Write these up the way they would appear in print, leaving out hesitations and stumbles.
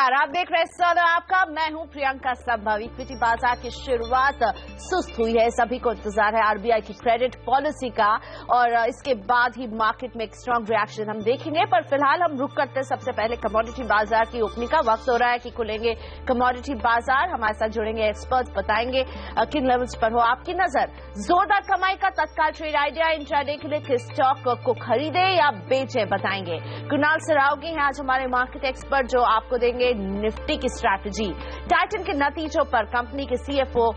नमस्कार, आप देख रहे हैं सदर आपका। मैं हूं प्रियंका संभव। इक्विटी बाजार की शुरुआत सुस्त हुई है, सभी को इंतजार है आरबीआई की क्रेडिट पॉलिसी का और इसके बाद ही मार्केट में एक स्ट्रांग रिएक्शन हम देखेंगे। पर फिलहाल हम रुक करते हैं सबसे पहले कमोडिटी बाजार की ओपनिंग का। वक्त हो रहा है कि खुलेंगे कमोडिटी बाजार। हमारे साथ जुड़ेंगे एक्सपर्ट्स, बताएंगे किन लेवल्स पर हो आपकी नजर। जोरदार कमाई का तत्काल ट्रेड आइडिया इंट्राडे के लिए किस स्टॉक को खरीदे या बेचे, बताएंगे। कुणाल सरावगी हैं आज हमारे मार्केट एक्सपर्ट, जो आपको देंगे निफ्टी की स्ट्रैटेजी। टाइटन के नतीजों पर कंपनी के सीएफओ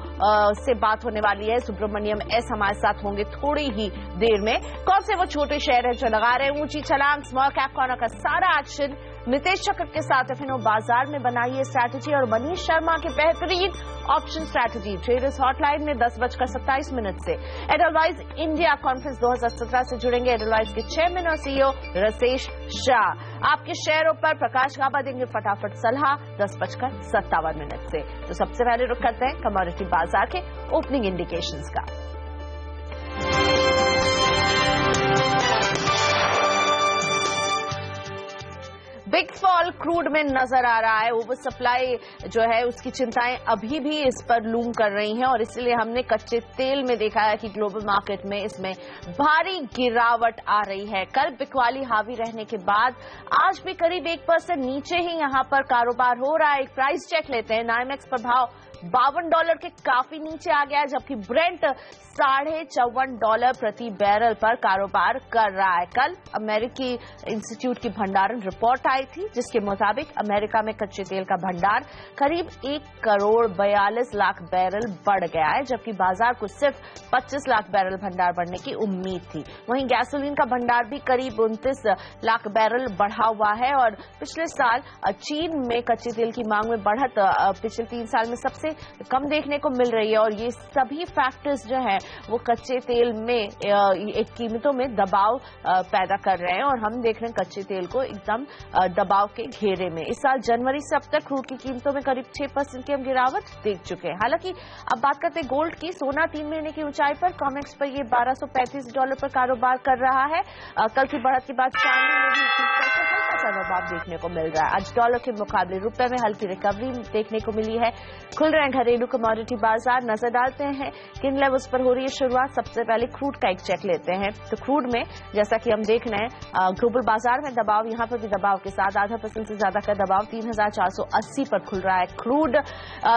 से बात होने वाली है। सुब्रमण्यम एस हमारे साथ होंगे थोड़ी ही देर में। कौन से वो छोटे शेयर है जो लगा रहे हैं ऊंची छलांग, स्मॉल कैप कॉर्नर का सारा एक्शन। नितेश चक्र के साथ एफएनओ बाजार में बनाइए स्ट्रैटेजी और मनीष शर्मा की बेहतरीन ऑप्शन स्ट्रैटेजी ट्रेडर्स हॉटलाइन में 10:27 से। एडलवाइज इंडिया कॉन्फ्रेंस 2017 से जुड़ेंगे एडलवाइज के चेयरमैन और सीईओ रसेश शाह। आपके शेयरों पर प्रकाश गाबा देंगे फटाफट सलाह 10:57 से। तो सबसे पहले रुक करते हैं कमोडिटी बाजार के ओपनिंग इंडिकेशंस का। बिग फॉल क्रूड में नजर आ रहा है। ओवर सप्लाई जो है उसकी चिंताएं अभी भी इस पर लूम कर रही हैं और इसलिए हमने कच्चे तेल में देखा है कि ग्लोबल मार्केट में इसमें भारी गिरावट आ रही है। कल बिकवाली हावी रहने के बाद आज भी करीब 1% नीचे ही यहां पर कारोबार हो रहा है। एक प्राइस चेक लेते हैं। नाइमेक्स पर भाव $52 के काफी नीचे आ गया है, जबकि ब्रेंट $54.5 प्रति बैरल पर कारोबार कर रहा है। कल अमेरिकी इंस्टीट्यूट की भंडारण रिपोर्ट आई थी, जिसके मुताबिक अमेरिका में कच्चे तेल का भंडार करीब 1,42,00,000 बैरल बढ़ गया है, जबकि बाजार को सिर्फ 25 लाख बैरल भंडार बढ़ने की उम्मीद थी। वहीं गैसोलीन का भंडार भी करीब 29 लाख बैरल बढ़ा हुआ है और पिछले साल चीन में कच्चे तेल की मांग में बढ़त पिछले 3 साल में सबसे कम देखने को मिल रही है और ये सभी फैक्टर्स जो हैं वो कच्चे तेल में एक कीमतों में दबाव पैदा कर रहे हैं और हम देख रहे हैं कच्चे तेल को एकदम दबाव के घेरे में। इस साल जनवरी से अब तक क्रूड की कीमतों में करीब 6% की हम गिरावट देख चुके हैं। हालांकि अब बात करते हैं गोल्ड की। सोना 3 महीने की ऊंचाई पर, कॉमेक्स पर ये $1235 पर कारोबार कर रहा है। कल की बढ़त के बाद चांदी में भी हल्का सा दबाव देखने को मिल रहा है। आज डॉलर के मुकाबले रुपए में हल्की रिकवरी देखने को मिली है। खुल रहे हैं घरेलू कमोडिटी बाजार। नजर डालते हैं किन लेवल्स पर हो रही है शुरुआत। सबसे पहले क्रूड का एक चेक लेते हैं। तो क्रूड में जैसा कि हम देख रहे हैं ग्लोबल बाजार में दबाव, यहां पर भी दबाव के साथ 0.5% से ज्यादा का दबाव 3,480 पर खुल रहा है क्रूड।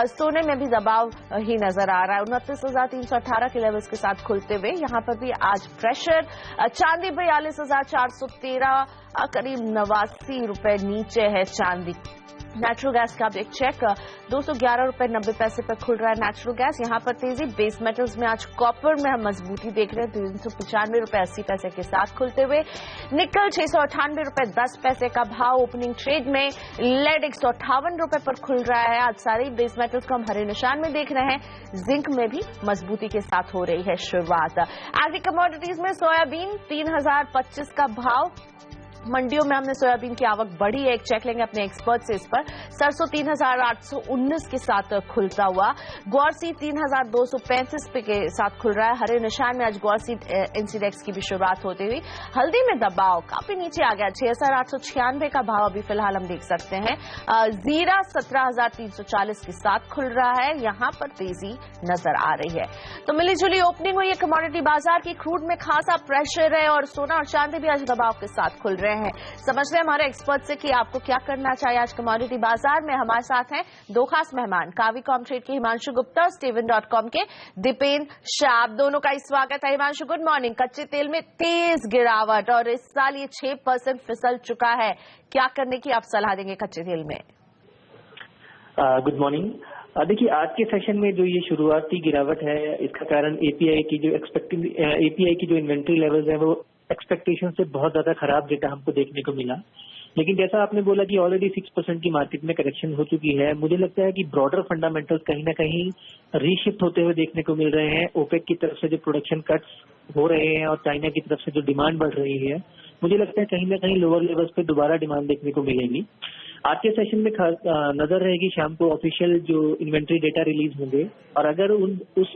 सोने में भी दबाव ही नजर आ रहा है 29,318 के लेवल्स के साथ खुलते हुए। यहां पर भी आज प्रेशर। चांदी 42,413, करीब ₹89 नीचे है चांदी। नेचुरल गैस का अब एक चेक $211.90 पर खुल रहा है नेचुरल गैस। यहां पर तेजी। बेस मेटल्स में आज कॉपर में हम मजबूती देख रहे हैं $395.80 के साथ खुलते हुए। निकल $698.10 का भाव ओपनिंग ट्रेड में। लेड $158 पर खुल रहा है। आज सारे बेस मेटल्स को हम हरे निशान में देख रहे हैं। जिंक में भी मजबूती के साथ हो रही है शुरुआत। एग्री कमोडिटीज में सोयाबीन 3,025 का भाव। मंडियों में हमने सोयाबीन की आवक बढ़ी है। एक चेक लेंगे अपने एक्सपर्ट से इस पर। सरसों 3,819 के साथ खुलता हुआ। ग्वारसीड 3,235 के साथ खुल रहा है। हरे निशान में आज ग्वारसीड इंसिडेक्स की भी शुरुआत होती हुई। हल्दी में दबाव काफी नीचे आ गया। 6,896 का भाव अभी फिलहाल हम देख सकते हैं। जीरा 17,340 के साथ खुल रहा है। यहां पर तेजी नजर आ रही है। तो मिली जुली ओपनिंग हुई है कमोडिटी बाजार की। क्रूड में खासा प्रेशर है और सोना और चांदी भी आज दबाव के साथ खुल रहे हैं। समझ रहे हमारे एक्सपर्ट से कि आपको क्या करना चाहिए आज कमोडिटी बाजार में। हमारे साथ हैं दो खास मेहमान, कावीकॉम ट्रेड के हिमांशु गुप्ता और Steven.com के दीपेन शाह। दोनों का स्वागत है। Himanshu, good morning. कच्चे तेल में तेज गिरावट और इस साल ये 6% फिसल चुका है। क्या करने की आप सलाह देंगे कच्चे तेल में? Good morning. देखिए, आज के सेशन में जो ये शुरुआती गिरावट है, इसका कारण एपीआई की जो इन्वेंट्री लेवल्स है वो एक्सपेक्टेशन से बहुत ज्यादा खराब डेटा हमको देखने को मिला। लेकिन जैसा आपने बोला कि ऑलरेडी 6% की मार्केट में करेक्शन हो चुकी है, मुझे लगता है कि ब्रॉडर फंडामेंटल्स कहीं ना कहीं रीशिफ्ट होते हुए देखने को मिल रहे हैं। ओपेक की तरफ से जो प्रोडक्शन कट्स हो रहे हैं और चाइना की तरफ से जो डिमांड बढ़ रही है, मुझे लगता है कहीं ना कहीं लोअर लेवल्स पे दोबारा डिमांड देखने को मिलेगी। आज के सेशन में नजर रहेगी शाम को ऑफिशियल जो इन्वेंट्री डेटा रिलीज होंगे और अगर उस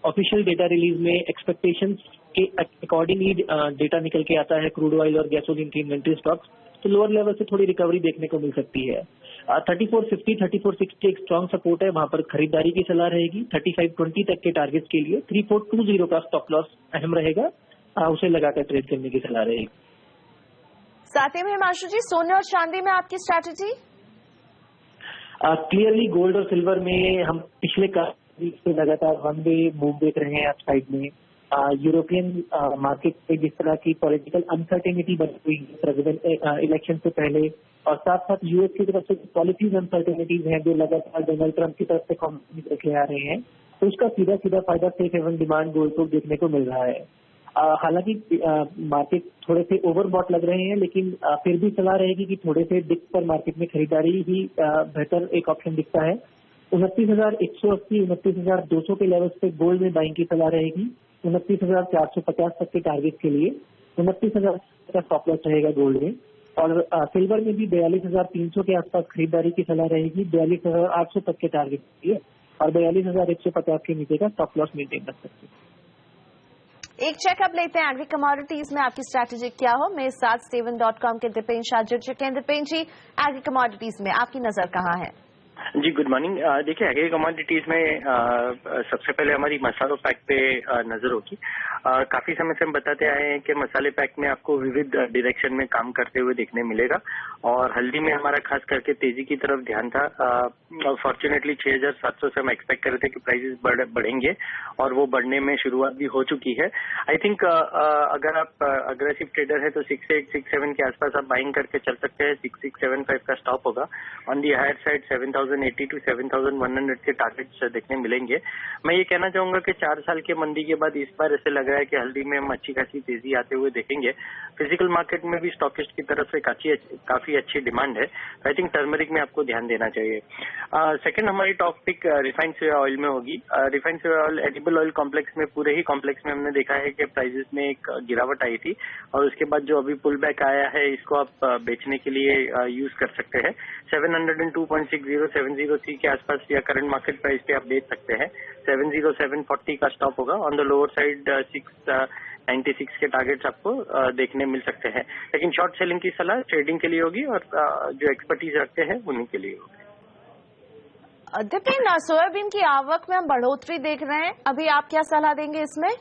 ऑफिशियल डेटा रिलीज में एक्सपेक्टेशंस के अकॉर्डिंगली डेटा निकल के आता है क्रूड ऑयल और गैसोलीन की इन्वेंट्री स्टॉक्स, तो लोअर लेवल से थोड़ी रिकवरी देखने को मिल सकती है। 3450, 3460 एक स्ट्रॉन्ग सपोर्ट है, वहां पर खरीदारी की सलाह रहेगी। 3520 तक के टारगेट के लिए 3420 का स्टॉप लॉस अहम रहेगा, उसे लगाकर ट्रेड करने की सलाह रहेगी। साथ ही में हिमांशु जी, सोने और चांदी में आपकी स्ट्रैटेजी? क्लियरली गोल्ड और सिल्वर में हम पिछले काफी से लगातार वन वे मूव देख रहे हैं अपसाइड में। यूरोपियन मार्केट पे जिस तरह की पॉलिटिकल अनसर्टेनिटी बनी हुई है प्रेसिडेंट इलेक्शन से पहले, और साथ साथ यूएस की तरफ से पॉलिसीज अनसर्टेनिटीज हैं जो लगातार डोनाल्ड ट्रंप की तरफ से कॉम्प्रोमाइज रखे आ रहे हैं, तो उसका सीधा सीधा फायदा सेफ हेवन डिमांड गोल्ड को देखने को मिल रहा है। हालांकि मार्केट थोड़े से ओवरबॉट लग रहे हैं, लेकिन फिर भी सलाह रहेगी कि थोड़े से डिप पर मार्केट में खरीदारी ही बेहतर एक ऑप्शन दिखता है। 29,180, 29,200 के लेवल्स पे गोल्ड में बाइंग की सलाह रहेगी। 29,450 तक के टारगेट के लिए 29,000 का स्टॉप लॉस रहेगा गोल्ड में। और सिल्वर में भी 42,300 के आसपास खरीदारी की सलाह रहेगी, 42,800 तक के टारगेट के लिए, और 42,150 के नीचे का स्टॉप लॉस मेंटेन रख सकते हैं। एक चेकअप लेते हैं एग्री कमोडिटीज में आपकी स्ट्रैटेजी क्या हो। मेरे साथ Seven.com के दिपेन शाह जुड़ चुके हैं। दिपेन जी, एग्री कमोडिटीज में आपकी नजर कहाँ है? जी गुड मॉर्निंग। देखिए एग्री कमोडिटीज में सबसे पहले हमारी मसालों पैक पे नजर होगी। काफी समय से हम बताते आए हैं कि मसाले पैक में आपको विविध डायरेक्शन में काम करते हुए देखने मिलेगा, और हल्दी में हमारा खास करके तेजी की तरफ ध्यान था। फॉर्चुनेटली 6,700 से हम एक्सपेक्ट कर रहे थे कि प्राइसेस बढ़ेंगे, और वो बढ़ने में शुरुआत भी हो चुकी है। आई थिंक अगर आप अग्रेसिव ट्रेडर है तो 68, 67 के आसपास आप बाइंग करके चल सकते हैं। 6675 का स्टॉप होगा। On the higher side 7,080 to 7,100 के टारगेट्स देखने मिलेंगे। मैं ये कहना चाहूंगा कि 4 साल के मंदी के बाद इस बार ऐसे लग रहा है कि हल्दी में हम अच्छी खासी तेजी आते हुए देखेंगे। फिजिकल मार्केट में भी स्टॉकिस्ट की तरफ से काफी अच्छी डिमांड है। आई थिंक टर्मरिक में आपको ध्यान देना चाहिए। सेकंड हमारी top pick refined soya oil में होगी। Refined soya oil edible oil complex में, पूरे ही कॉम्प्लेक्स में हमने देखा है कि प्राइसेस में एक गिरावट आई थी, और उसके बाद जो अभी पुल बैक आया है इसको आप बेचने के लिए यूज कर सकते हैं। 702.60, 703 के आसपास या करंट मार्केट प्राइस पे आप बेच सकते हैं। 70740 का स्टॉप होगा। ऑन द लोअर साइड 696 के टारगेट्स आपको देखने मिल सकते हैं। लेकिन शॉर्ट सेलिंग की सलाह ट्रेडिंग के लिए होगी, और जो एक्सपर्टीज रखते हैं उन्हीं के लिए होगी। दिपेन, सोयाबीन की आवक में हम बढ़ोतरी देख रहे हैं, अभी आप क्या सलाह देंगे इसमें?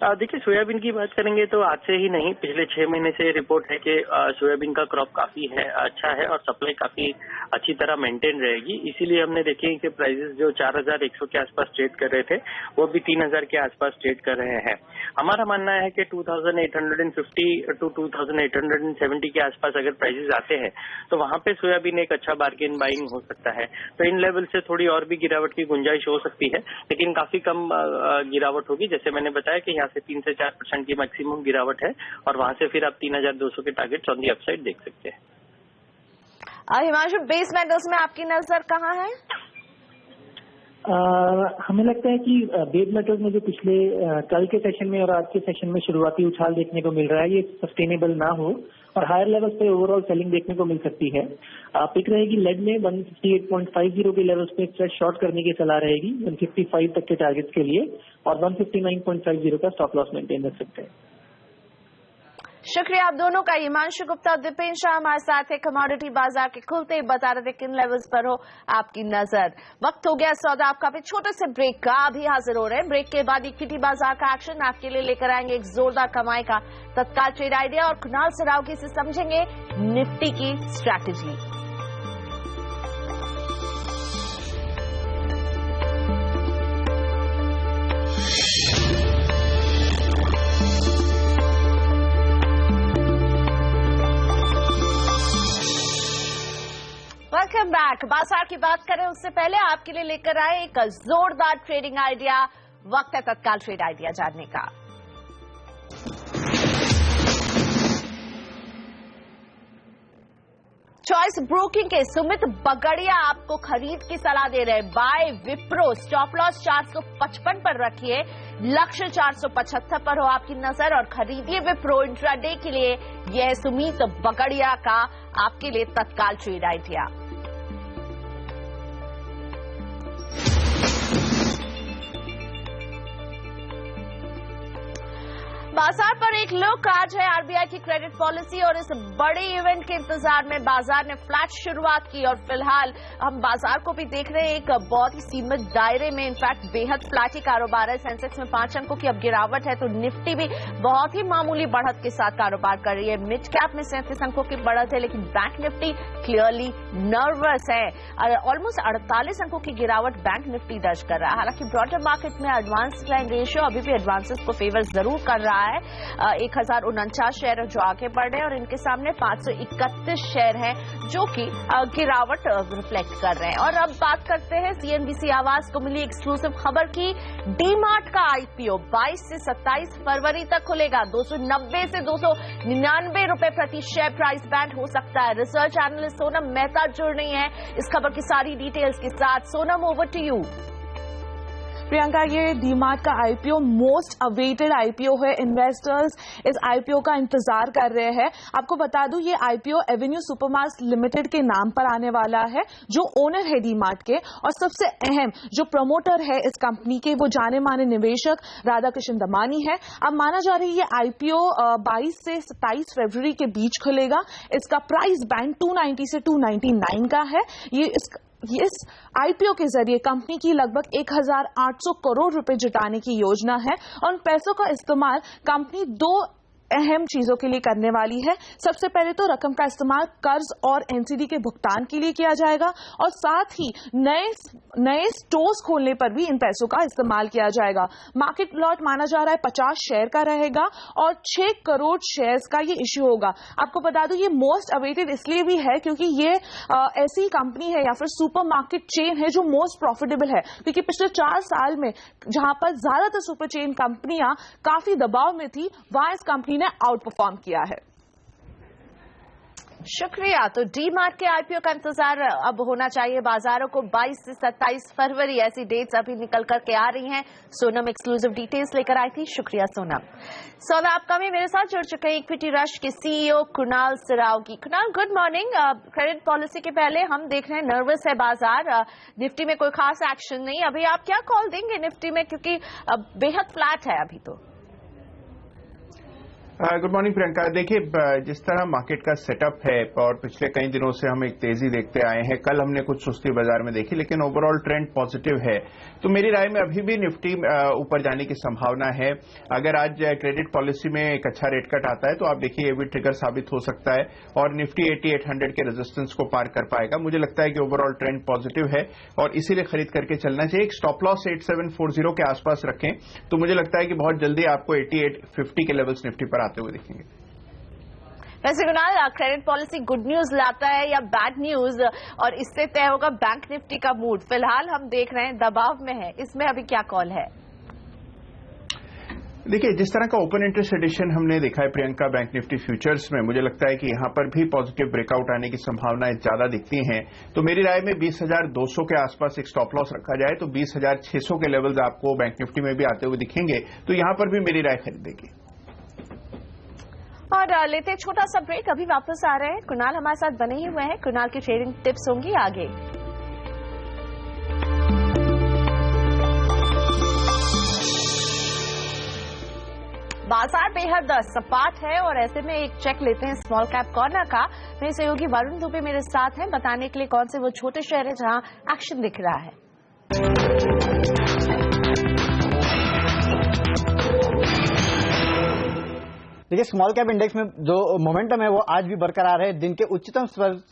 देखिए सोयाबीन की बात करेंगे तो आज से ही नहीं, पिछले 6 महीने से रिपोर्ट है कि सोयाबीन का क्रॉप काफी है, अच्छा है, और सप्लाई काफी अच्छी तरह मेंटेन रहेगी। इसीलिए हमने देखे कि प्राइसेस जो 4,100 के आसपास ट्रेड कर रहे थे वो भी 3,000 के आसपास ट्रेड कर रहे हैं। हमारा मानना है कि 2,850 to 2,870 के आसपास अगर प्राइसेस आते हैं तो वहां पे सोयाबीन एक अच्छा बार्गेन बाइंग हो सकता है। तो इन लेवल से थोड़ी और भी गिरावट की गुंजाइश हो सकती है, लेकिन काफी कम गिरावट होगी। जैसे मैंने बताया कि यहाँ से 3 से 4% की मैक्सिमम गिरावट है, और वहां से फिर आप 3,200 के टारगेट्स ऑन दी अपसाइड देख सकते हैं। हिमांशु, बेस मेटल्स में आपकी नजर कहाँ है? हमें लगता है कि बेस मेटल्स में जो पिछले कल के सेशन में और आज के सेशन में शुरुआती उछाल देखने को मिल रहा है, ये सस्टेनेबल ना हो और हायर लेवल्स पे ओवरऑल सेलिंग देखने को मिल सकती है। पिक रहेगी लेड में 158.50 के लेवल्स पे फ्रेश शॉर्ट करने की सलाह रहेगी 155 तक के टारगेट्स के लिए, और 159.50 का स्टॉप लॉस मेंटेन रख सकते हैं। शुक्रिया आप दोनों का। हिमांशु गुप्ता और दिपेन शाह हमारे साथ है। कमोडिटी बाजार के खुलते ही बता रहे थे किन लेवल्स पर हो आपकी नजर। वक्त हो गया सौदा आपका भी छोटे से ब्रेक का, अभी हाजिर हो रहे हैं। ब्रेक के बाद इक्विटी बाजार का एक्शन आपके लिए लेकर आएंगे, एक जोरदार कमाई का तत्काल ट्रेड आइडिया, और कुणाल सरावगी से समझेंगे निफ्टी की स्ट्रैटेजी। Welcome back. बाजार की बात करें उससे पहले आपके लिए लेकर आए एक जोरदार ट्रेडिंग आइडिया। वक्त है तत्काल ट्रेड आइडिया जानने का। चॉइस ब्रोकिंग के सुमित बगड़िया आपको खरीद की सलाह दे रहे हैं। बाय विप्रो, स्टॉप लॉस 455 पर रखिए, लक्ष्य 475 पर हो आपकी नजर, और खरीदिए विप्रो इंट्राडे के लिए। यह है सुमित बगड़िया का आपके लिए तत्काल ट्रेड आइडिया। बाजार पर एक लुक। आज है आरबीआई की क्रेडिट पॉलिसी और इस बड़े इवेंट के इंतजार में बाजार ने फ्लैट शुरुआत की और फिलहाल हम बाजार को भी देख रहे हैं एक बहुत ही सीमित दायरे में, इनफैक्ट बेहद फ्लैट ही कारोबार है। सेंसेक्स में 5 अंकों की अब गिरावट है तो निफ्टी भी बहुत ही मामूली बढ़त के साथ कारोबार कर रही है। मिड कैप में 37 अंकों की बढ़त है लेकिन बैंक निफ्टी क्लियरली नर्वस है। ऑलमोस्ट 48 अंकों की गिरावट बैंक निफ्टी दर्ज कर रहा है। हालांकि ब्रॉडर मार्केट में एडवांस क्लाइंट रेशियो अभी भी एडवांसेस को फेवर जरूर कर रहा है। 1049 शेयर जो आगे बढ़ रहे हैं और इनके सामने 531 शेयर हैं जो कि गिरावट रिफ्लेक्ट कर रहे हैं। और अब बात करते हैं सीएनबीसी आवाज को मिली एक्सक्लूसिव खबर की। डीमार्ट का आईपीओ 22 से 27 फरवरी तक खुलेगा। 290 से 299 रुपए प्रति शेयर प्राइस बैंड हो सकता है। रिसर्च एनालिस्ट सोनम मेहता जुड़ रही हैं इस खबर की सारी डिटेल्स के साथ। Sonam, over to you. Priyanka, ये डीमार्ट का आईपीओ मोस्ट अवेटेड आईपीओ है। इन्वेस्टर्स इस आईपीओ का इंतजार कर रहे हैं। आपको बता दूं ये आईपीओ एवेन्यू सुपरमार्ट्स लिमिटेड के नाम पर आने वाला है जो ओनर है डीमार्ट के, और सबसे अहम जो प्रमोटर है इस कंपनी के वो जाने माने निवेशक राधाकृष्ण दमानी है। अब माना जा रही है ये आईपीओ 22 से 27 फरवरी के बीच खुलेगा। इसका प्राइस बैंड 290 से 299 का है। इस आईपीओ के जरिए कंपनी की लगभग 1800 करोड़ रुपए जुटाने की योजना है और उन पैसों का इस्तेमाल कंपनी 2 अहम चीजों के लिए करने वाली है। सबसे पहले तो रकम का इस्तेमाल कर्ज और एनसीडी के भुगतान के लिए किया जाएगा और साथ ही नए स्टोर्स खोलने पर भी इन पैसों का इस्तेमाल किया जाएगा। मार्केट लॉट माना जा रहा है 50 शेयर का रहेगा और 6 करोड़ शेयर्स का ये इश्यू होगा। आपको बता दूं ये मोस्ट अवेटेड इसलिए भी है क्योंकि ये ऐसी कंपनी है या फिर सुपरमार्केट चेन है जो मोस्ट प्रॉफिटेबल है, क्योंकि पिछले 4 साल में जहां पर ज्यादातर सुपर चेन कंपनियां काफी दबाव में थी वहां इस कंपनी ने आउट परफॉर्म किया है। शुक्रिया। तो डीमार्ट के आईपीओ का इंतजार अब होना चाहिए बाजारों को। 22 से 27 फरवरी ऐसी डेट्स अभी निकल करके आ रही हैं। सोनम एक्सक्लूसिव डिटेल्स लेकर आई थी। शुक्रिया सोनम। सौदा आपका में मेरे साथ जुड़ चुके हैं इक्विटी रश के CEO Kunal Sirawgi. Kunal, good morning. Credit policy के पहले हम देख रहे हैं नर्वस है बाजार। निफ्टी में कोई खास एक्शन नहीं। अभी आप क्या कॉल देंगे निफ्टी में, क्योंकि बेहद फ्लैट है अभी तो? Good morning Priyanka. देखिए, जिस तरह मार्केट का सेटअप है और पिछले कई दिनों से हम एक तेजी देखते आए हैं, कल हमने कुछ सुस्ती बाजार में देखी लेकिन ओवरऑल ट्रेंड पॉजिटिव है। तो मेरी राय में अभी भी निफ्टी ऊपर जाने की संभावना है। अगर आज क्रेडिट पॉलिसी में एक अच्छा रेट कट आता है तो आप देखिए ये भी ट्रिगर साबित हो सकता है और निफ्टी 8800 के रेजिस्टेंस को पार कर पाएगा। मुझे लगता है कि ओवरऑल ट्रेंड पॉजिटिव है और इसीलिए खरीद करके चलना चाहिए। एक स्टॉप लॉस 8740 के आसपास रखें तो मुझे लगता है कि बहुत जल्दी आपको 8850 के लेवल्स निफ्टी पर आते हुए दिखेंगे। वैसे Kunal, credit policy good news लाता है या बैड न्यूज, और इससे तय होगा बैंक निफ्टी का मूड। फिलहाल हम देख रहे हैं दबाव में है, इसमें अभी क्या कॉल है? देखिए, जिस तरह का ओपन इंटरेस्ट एडिशन हमने देखा है प्रियंका बैंक निफ्टी फ्यूचर्स में, मुझे लगता है कि यहां पर भी पॉजिटिव ब्रेकआउट आने की संभावनाएं ज्यादा दिखती हैं। तो मेरी राय में 20,200 के आसपास एक स्टॉप लॉस रखा जाए तो 20,600 के लेवल्स आपको बैंक निफ्टी में भी आते हुए दिखेंगे। तो यहां पर भी मेरी राय खरीदेगी। और लेते छोटा सा ब्रेक, अभी वापस आ रहे हैं। कुणाल हमारे साथ बने ही हुए हैं। कुणाल की ट्रेडिंग टिप्स होंगी आगे। बाजार बेहद सपाट है और ऐसे में एक चेक लेते हैं स्मॉल कैप कॉर्नर का। मेरे सहयोगी वरुण दुबे मेरे साथ हैं बताने के लिए कौन से वो छोटे शहर है जहां एक्शन दिख रहा है। देखिए, स्मॉल कैप इंडेक्स में जो मोमेंटम है वो आज भी बरकरार है। दिन के उच्चतम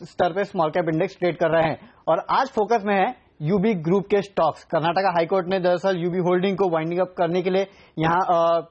स्तर पे स्मॉल कैप इंडेक्स ट्रेड कर रहे हैं और आज फोकस में है यूबी ग्रुप के स्टॉक्स। कर्नाटका हाईकोर्ट ने दरअसल यूबी होल्डिंग को वाइंडिंग अप करने के लिए यहां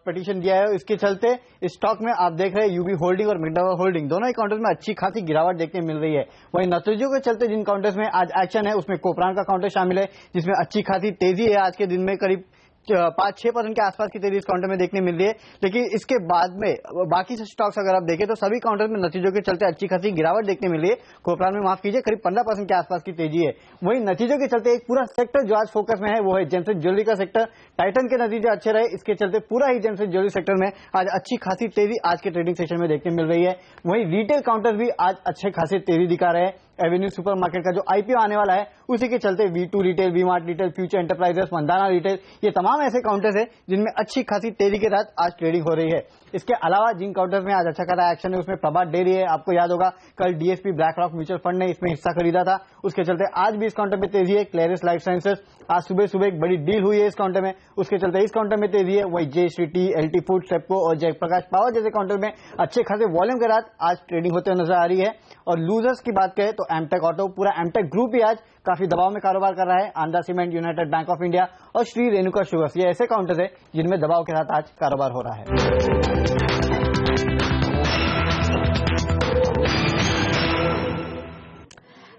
पिटीशन दिया है। इसके चलते इस स्टॉक में आप देख रहे हैं यूबी होल्डिंग और मिडनवर होल्डिंग दोनों ही काउंटर्स में अच्छी खासी गिरावट देखने मिल रही है। वहीं नतीजों के चलते जिन काउंटर्स में आज एक्शन है उसमें कोपरान का काउंटर शामिल है जिसमें अच्छी खासी तेजी है। आज के दिन में करीब 5-6% के आसपास की तेजी इस काउंटर में देखने मिल रही है। लेकिन इसके बाद में बाकी से स्टॉक्स अगर आप देखें तो सभी काउंटर में नतीजों के चलते अच्छी खासी गिरावट देखने मिल रही है। कोपरान में माफ कीजिए करीब 15% के आसपास की तेजी है। वहीं नतीजों के चलते एक पूरा सेक्टर जो आज फोकस में है वो है जेम्स एंड ज्वेलरी का सेक्टर। टाइटन के नतीजे अच्छे रहे, इसके चलते पूरा ही जेम्स एंड ज्वेलरी सेक्टर में आज अच्छी खासी तेजी आज के ट्रेडिंग सेशन में देखने मिल रही है। वहीं रिटेल काउंटर भी आज अच्छे खासी तेजी दिखा रहे हैं। एवेन्यू सुपरमार्केट का जो आईपीओ आने वाला है उसी के चलते V2 retail, V Mart retail, future enterprises, Mandana retail, ये तमाम ऐसे काउंटर्स है जिनमें अच्छी खासी तेजी के साथ आज ट्रेडिंग हो रही है। इसके अलावा जिन काउंटर्स में आज अच्छा खासा एक्शन है उसमें प्रभात डेयरी है। आपको याद होगा कल DSP black rock mutual fund ने इसमें हिस्सा खरीदा था, उसके चलते आज भी इस काउंटर में तेजी है। क्लेरिस लाइफ साइंसेस, आज सुबह सुबह एक बड़ी डील हुई है इस काउंटर में, उसके चलते इस काउंटर में तेजी है। वही JST, LT फूड, सेप्को और जयप्रकाश पावर जैसे काउंटर में अच्छे खासे वॉल्यूम के साथ आज ट्रेडिंग होते हुए नजर आ रही है। और लूजर्स की बात करें तो एमटेक ऑटो, पूरा एमटेक ग्रुप ही आज काफी दबाव में कारोबार कर रहा है। Andhra cement, United bank of India और श्री रेणुका शुगर्स, ये ऐसे काउंटर्स है जिनमें दबाव के साथ आज कारोबार हो रहा है।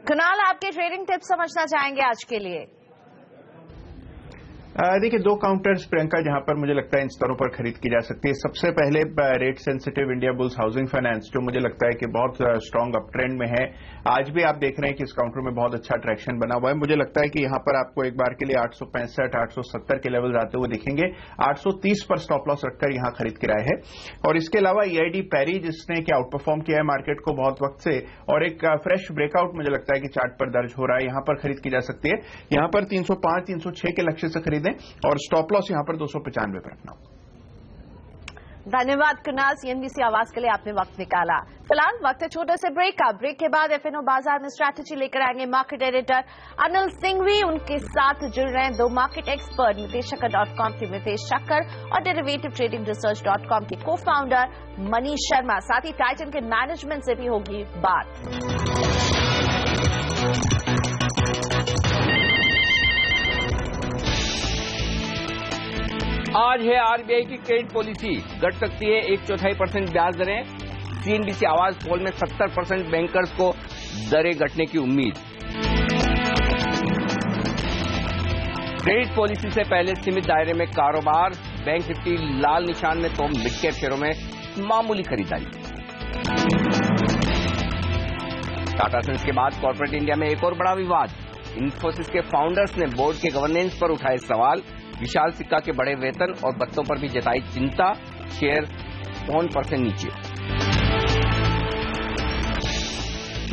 कुणाल, आपके ट्रेडिंग टिप्स समझना चाहेंगे आज के लिए? देखिए, दो काउंटर्स प्रियंका जहां पर मुझे लगता है इन स्तरों पर खरीद की जा सकती है। सबसे पहले rate sensitive India bulls housing finance, जो मुझे लगता है कि बहुत स्ट्रांग अप ट्रेंड में है। आज भी आप देख रहे हैं कि इस काउंटर में बहुत अच्छा ट्रैक्शन बना हुआ है। मुझे लगता है कि यहां पर आपको एक बार के लिए 865, 870 के लेवल आते हुए दिखेंगे। 830 पर स्टॉप लॉस रखकर यहां खरीद किराए है। और इसके अलावा EID पैरी, जिसने कि आउट परफॉर्म किया है मार्केट को बहुत वक्त से, और एक फ्रेश ब्रेकआउट मुझे लगता है कि चार्ट पर दर्ज हो रहा है, यहां पर खरीद की जा सकती है। यहां पर 305, 306 के लक्ष्य से खरीदें और स्टॉप लॉस यहां पर 295 पर रखना। धन्यवाद कुणाल, CNBC आवाज के लिए आपने वक्त निकाला। फिलहाल वक्त है छोटे से ब्रेक का। ब्रेक के बाद FNO बाजार में स्ट्रैटेजी लेकर आएंगे मार्केट एडिटर अनिल सिंघवी। उनके साथ जुड़ रहे हैं दो मार्केट एक्सपर्ट, नितेशकर.com के नितेश शक्कर और डेरिवेटिव ट्रेडिंग रिसर्च.com के को-फाउंडर मनीष शर्मा। साथ ही टाइटन के मैनेजमेंट से भी होगी बात। आज है RBI की क्रेडिट पॉलिसी, घट सकती है 1/4% ब्याज दरें। CNBC आवाज पोल में 70% बैंकर्स को दरें घटने की उम्मीद। क्रेडिट पॉलिसी से पहले सीमित दायरे में कारोबार, बैंक निफ्टी लाल निशान में तो मिड कैप शेयरों में मामूली खरीदारी। टाटा सन्स के बाद कॉर्पोरेट इंडिया में एक और बड़ा विवाद। इन्फोसिस के फाउंडर्स ने बोर्ड के गवर्नेंस पर उठाए सवाल। विशाल सिक्का के बड़े वेतन और भत्तों पर भी जताई चिंता। शेयर 5% नीचे।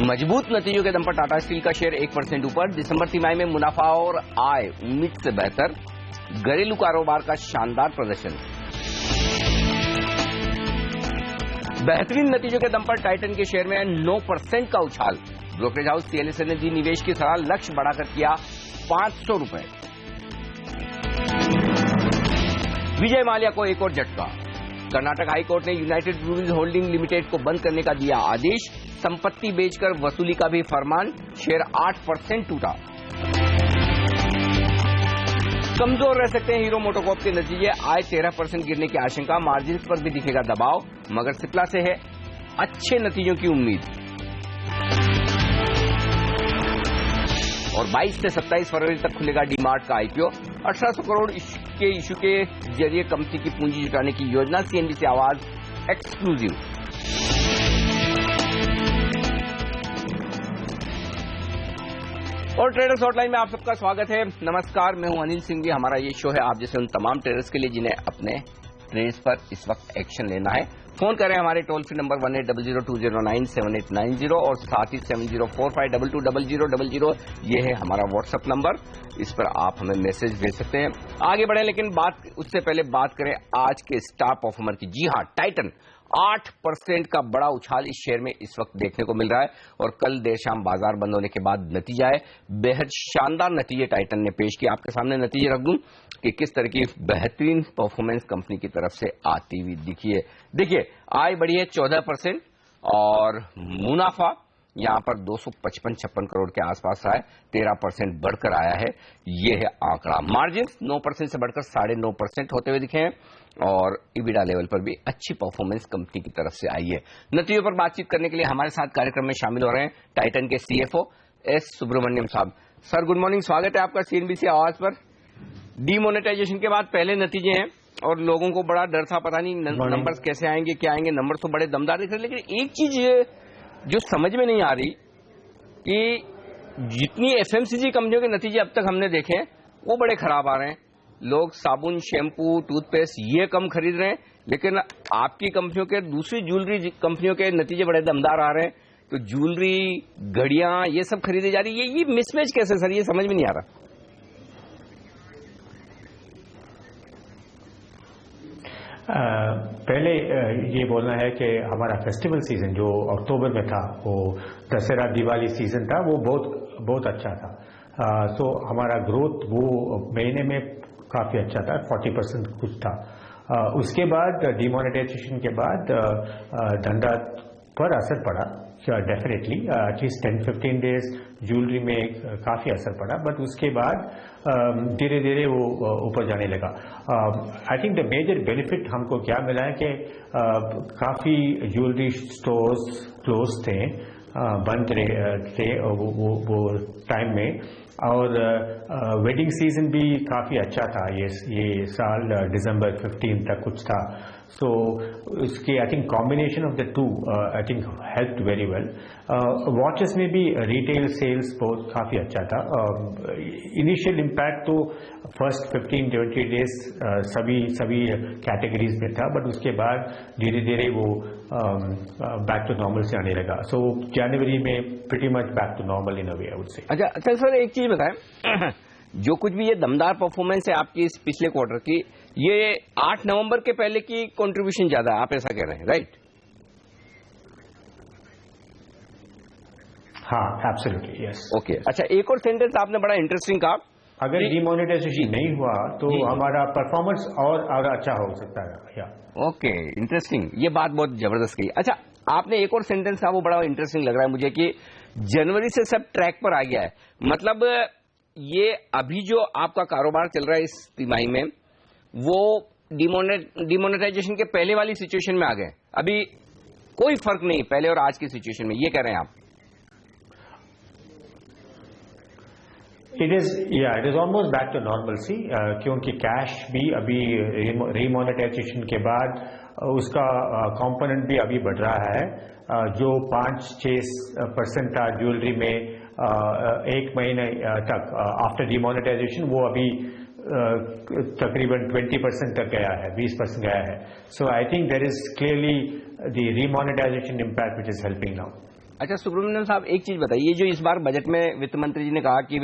मजबूत नतीजों के दम पर टाटा स्टील का शेयर 1% ऊपर। दिसंबर तिमाही में मुनाफा और आय उम्मीद से बेहतर। घरेलू कारोबार का शानदार प्रदर्शन। बेहतरीन नतीजों के दम पर टाइटन के शेयर में 9% का उछाल। ब्रोकरेज हाउस CLSA ने दी निवेश की सलाह, लक्ष्य बढ़ाकर किया 500 रुपए। विजय माल्या को एक और झटका। कर्नाटक हाईकोर्ट ने यूनाइटेड ब्रूअरीज होल्डिंग लिमिटेड को बंद करने का दिया आदेश। संपत्ति बेचकर वसूली का भी फरमान। शेयर 8% टूटा। कमजोर रह सकते हैं हीरो मोटोकॉर्प के नतीजे। आय 13% गिरने की आशंका। मार्जिन पर भी दिखेगा दबाव, मगर सिप्ला से है अच्छे नतीजों की उम्मीद। और 22 से 27 फरवरी तक खुलेगा डीमार्ट का IPO। 1800 करोड़ के इशू के जरिए कंपनी की पूंजी जुटाने की योजना। CNBC आवाज एक्सक्लूसिव। और ट्रेडर्स हॉटलाइन में आप सबका स्वागत है। नमस्कार, मैं हूं अनिल सिंघवी। हमारा ये शो है आप जैसे उन तमाम ट्रेडर्स के लिए जिन्हें अपने ट्रेड्स पर इस वक्त एक्शन लेना है। फोन करें हमारे टोल फ्री नंबर 180020097890 और साथ ही 7045220000। ये है हमारा व्हाट्सएप नंबर, इस पर आप हमें मैसेज भेज सकते हैं। आगे बढ़े, लेकिन उससे पहले बात करें आज के स्टार परफॉर्मर की। जी हां, टाइटन 8% का बड़ा उछाल इस शेयर में इस वक्त देखने को मिल रहा है। और कल देर शाम बाजार बंद होने के बाद नतीजा है, बेहद शानदार नतीजे टाइटन ने पेश किए। आपके सामने नतीजे रख दूं कि किस तरह की बेहतरीन परफॉर्मेंस कंपनी की तरफ से आती हुई देखिए आय बढ़ी है 14% और मुनाफा यहां पर 255-56 करोड़ के आसपास रहा है, 13% बढ़कर आया है। यह है आंकड़ा। मार्जिन 9% से बढ़कर 9.5% होते हुए दिखे हैं और EBITDA लेवल पर भी अच्छी परफॉर्मेंस कंपनी की तरफ से आई है। नतीजों पर बातचीत करने के लिए हमारे साथ कार्यक्रम में शामिल हो रहे हैं टाइटन के CFO S सुब्रमण्यम साहब। सर गुड मॉर्निंग, स्वागत है आपका CNBC आवाज पर। डीमोनेटाइजेशन के बाद पहले नतीजे हैं और लोगों को बड़ा डर था, पता नहीं नंबर्स कैसे आएंगे, क्या आएंगे। नंबर तो बड़े दमदार दिख रहे, लेकिन एक चीज जो समझ में नहीं आ रही कि जितनी FMCG कंपनियों के नतीजे अब तक हमने देखे वो बड़े खराब आ रहे हैं। लोग साबुन, शैम्पू, टूथपेस्ट ये कम खरीद रहे हैं, लेकिन आपकी कंपनियों के, दूसरी ज्वेलरी कंपनियों के नतीजे बड़े दमदार आ रहे हैं। तो ज्वेलरी, घड़ियां, ये सब खरीदी जा रही है। ये मिसमैच कैसे सर, ये समझ में नहीं आ रहा। पहले ये बोलना है कि हमारा फेस्टिवल सीजन जो अक्टूबर में था, वो दशहरा दिवाली सीजन था, वो बहुत अच्छा था। तो हमारा ग्रोथ वो महीने में काफी अच्छा था, 40% कुछ था। उसके बाद डिमोनेटाइजेशन के बाद धंधा पर असर पड़ा डेफिनेटली, एटलीस्ट 10-15 डेज ज्वेलरी में काफी असर पड़ा, बट उसके बाद धीरे धीरे वो ऊपर जाने लगा। I think the major benefit हमको क्या मिला है कि काफी ज्वेलरी स्टोर्स क्लोज थे, बंद थे वो टाइम में, और वेडिंग सीजन भी काफी अच्छा था ये साल, दिसंबर 15 तक कुछ था। सो इसके I think combination of the two I think helped very well. Watches में भी रिटेल सेल्स बहुत काफी अच्छा था। इनिशियल इम्पैक्ट तो फर्स्ट 15-20 डेज सभी कैटेगरीज में था, बट उसके बाद धीरे धीरे वो बैक टू नॉर्मल से आने लगा। सो जनवरी में pretty much back to normal in a way, I would say. अच्छा सर, एक चीज बताएं, जो कुछ भी ये दमदार परफॉर्मेंस है आपकी इस पिछले क्वार्टर की, ये 8 नवंबर के पहले की कंट्रीब्यूशन ज्यादा है, आप ऐसा कह रहे हैं, राइट? हाँ, एब्सोल्युटली, यस। ओके, अच्छा एक और सेंटेंस आपने बड़ा इंटरेस्टिंग कहा, अगर डिमोनेटाइजेशन नहीं हुआ तो हमारा परफॉर्मेंस और अच्छा हो सकता है। या ओके, इंटरेस्टिंग, ये बात बहुत जबरदस्त कही। अच्छा, आपने एक और सेंटेंस कहा, वो बड़ा इंटरेस्टिंग लग रहा है मुझे, कि जनवरी से सब ट्रैक पर आ गया है। मतलब ये अभी जो आपका कारोबार चल रहा है इस तिमाही में, वो डिमोनेटाइजेशन के पहले वाली सिचुएशन में आ गए, अभी कोई फर्क नहीं पहले और आज की सिचुएशन में, ये कह रहे हैं आप? It is almost back to normalcy, क्योंकि कैश भी अभी रीमोनेटाइजेशन के बाद उसका कंपोनेंट भी अभी बढ़ रहा है। जो 5-6% था ज्वेलरी में एक महीने तक आफ्टर डिमोनेटाइजेशन, वो अभी तकरीबन 20% तक गया है, 20% गया है। So I think there is clearly the remonetisation impact which is helping now. अच्छा सुब्रमण्यम साहब, एक चीज बताइए, जो इस बार बजट में वित्त मंत्री जी ने कहा कि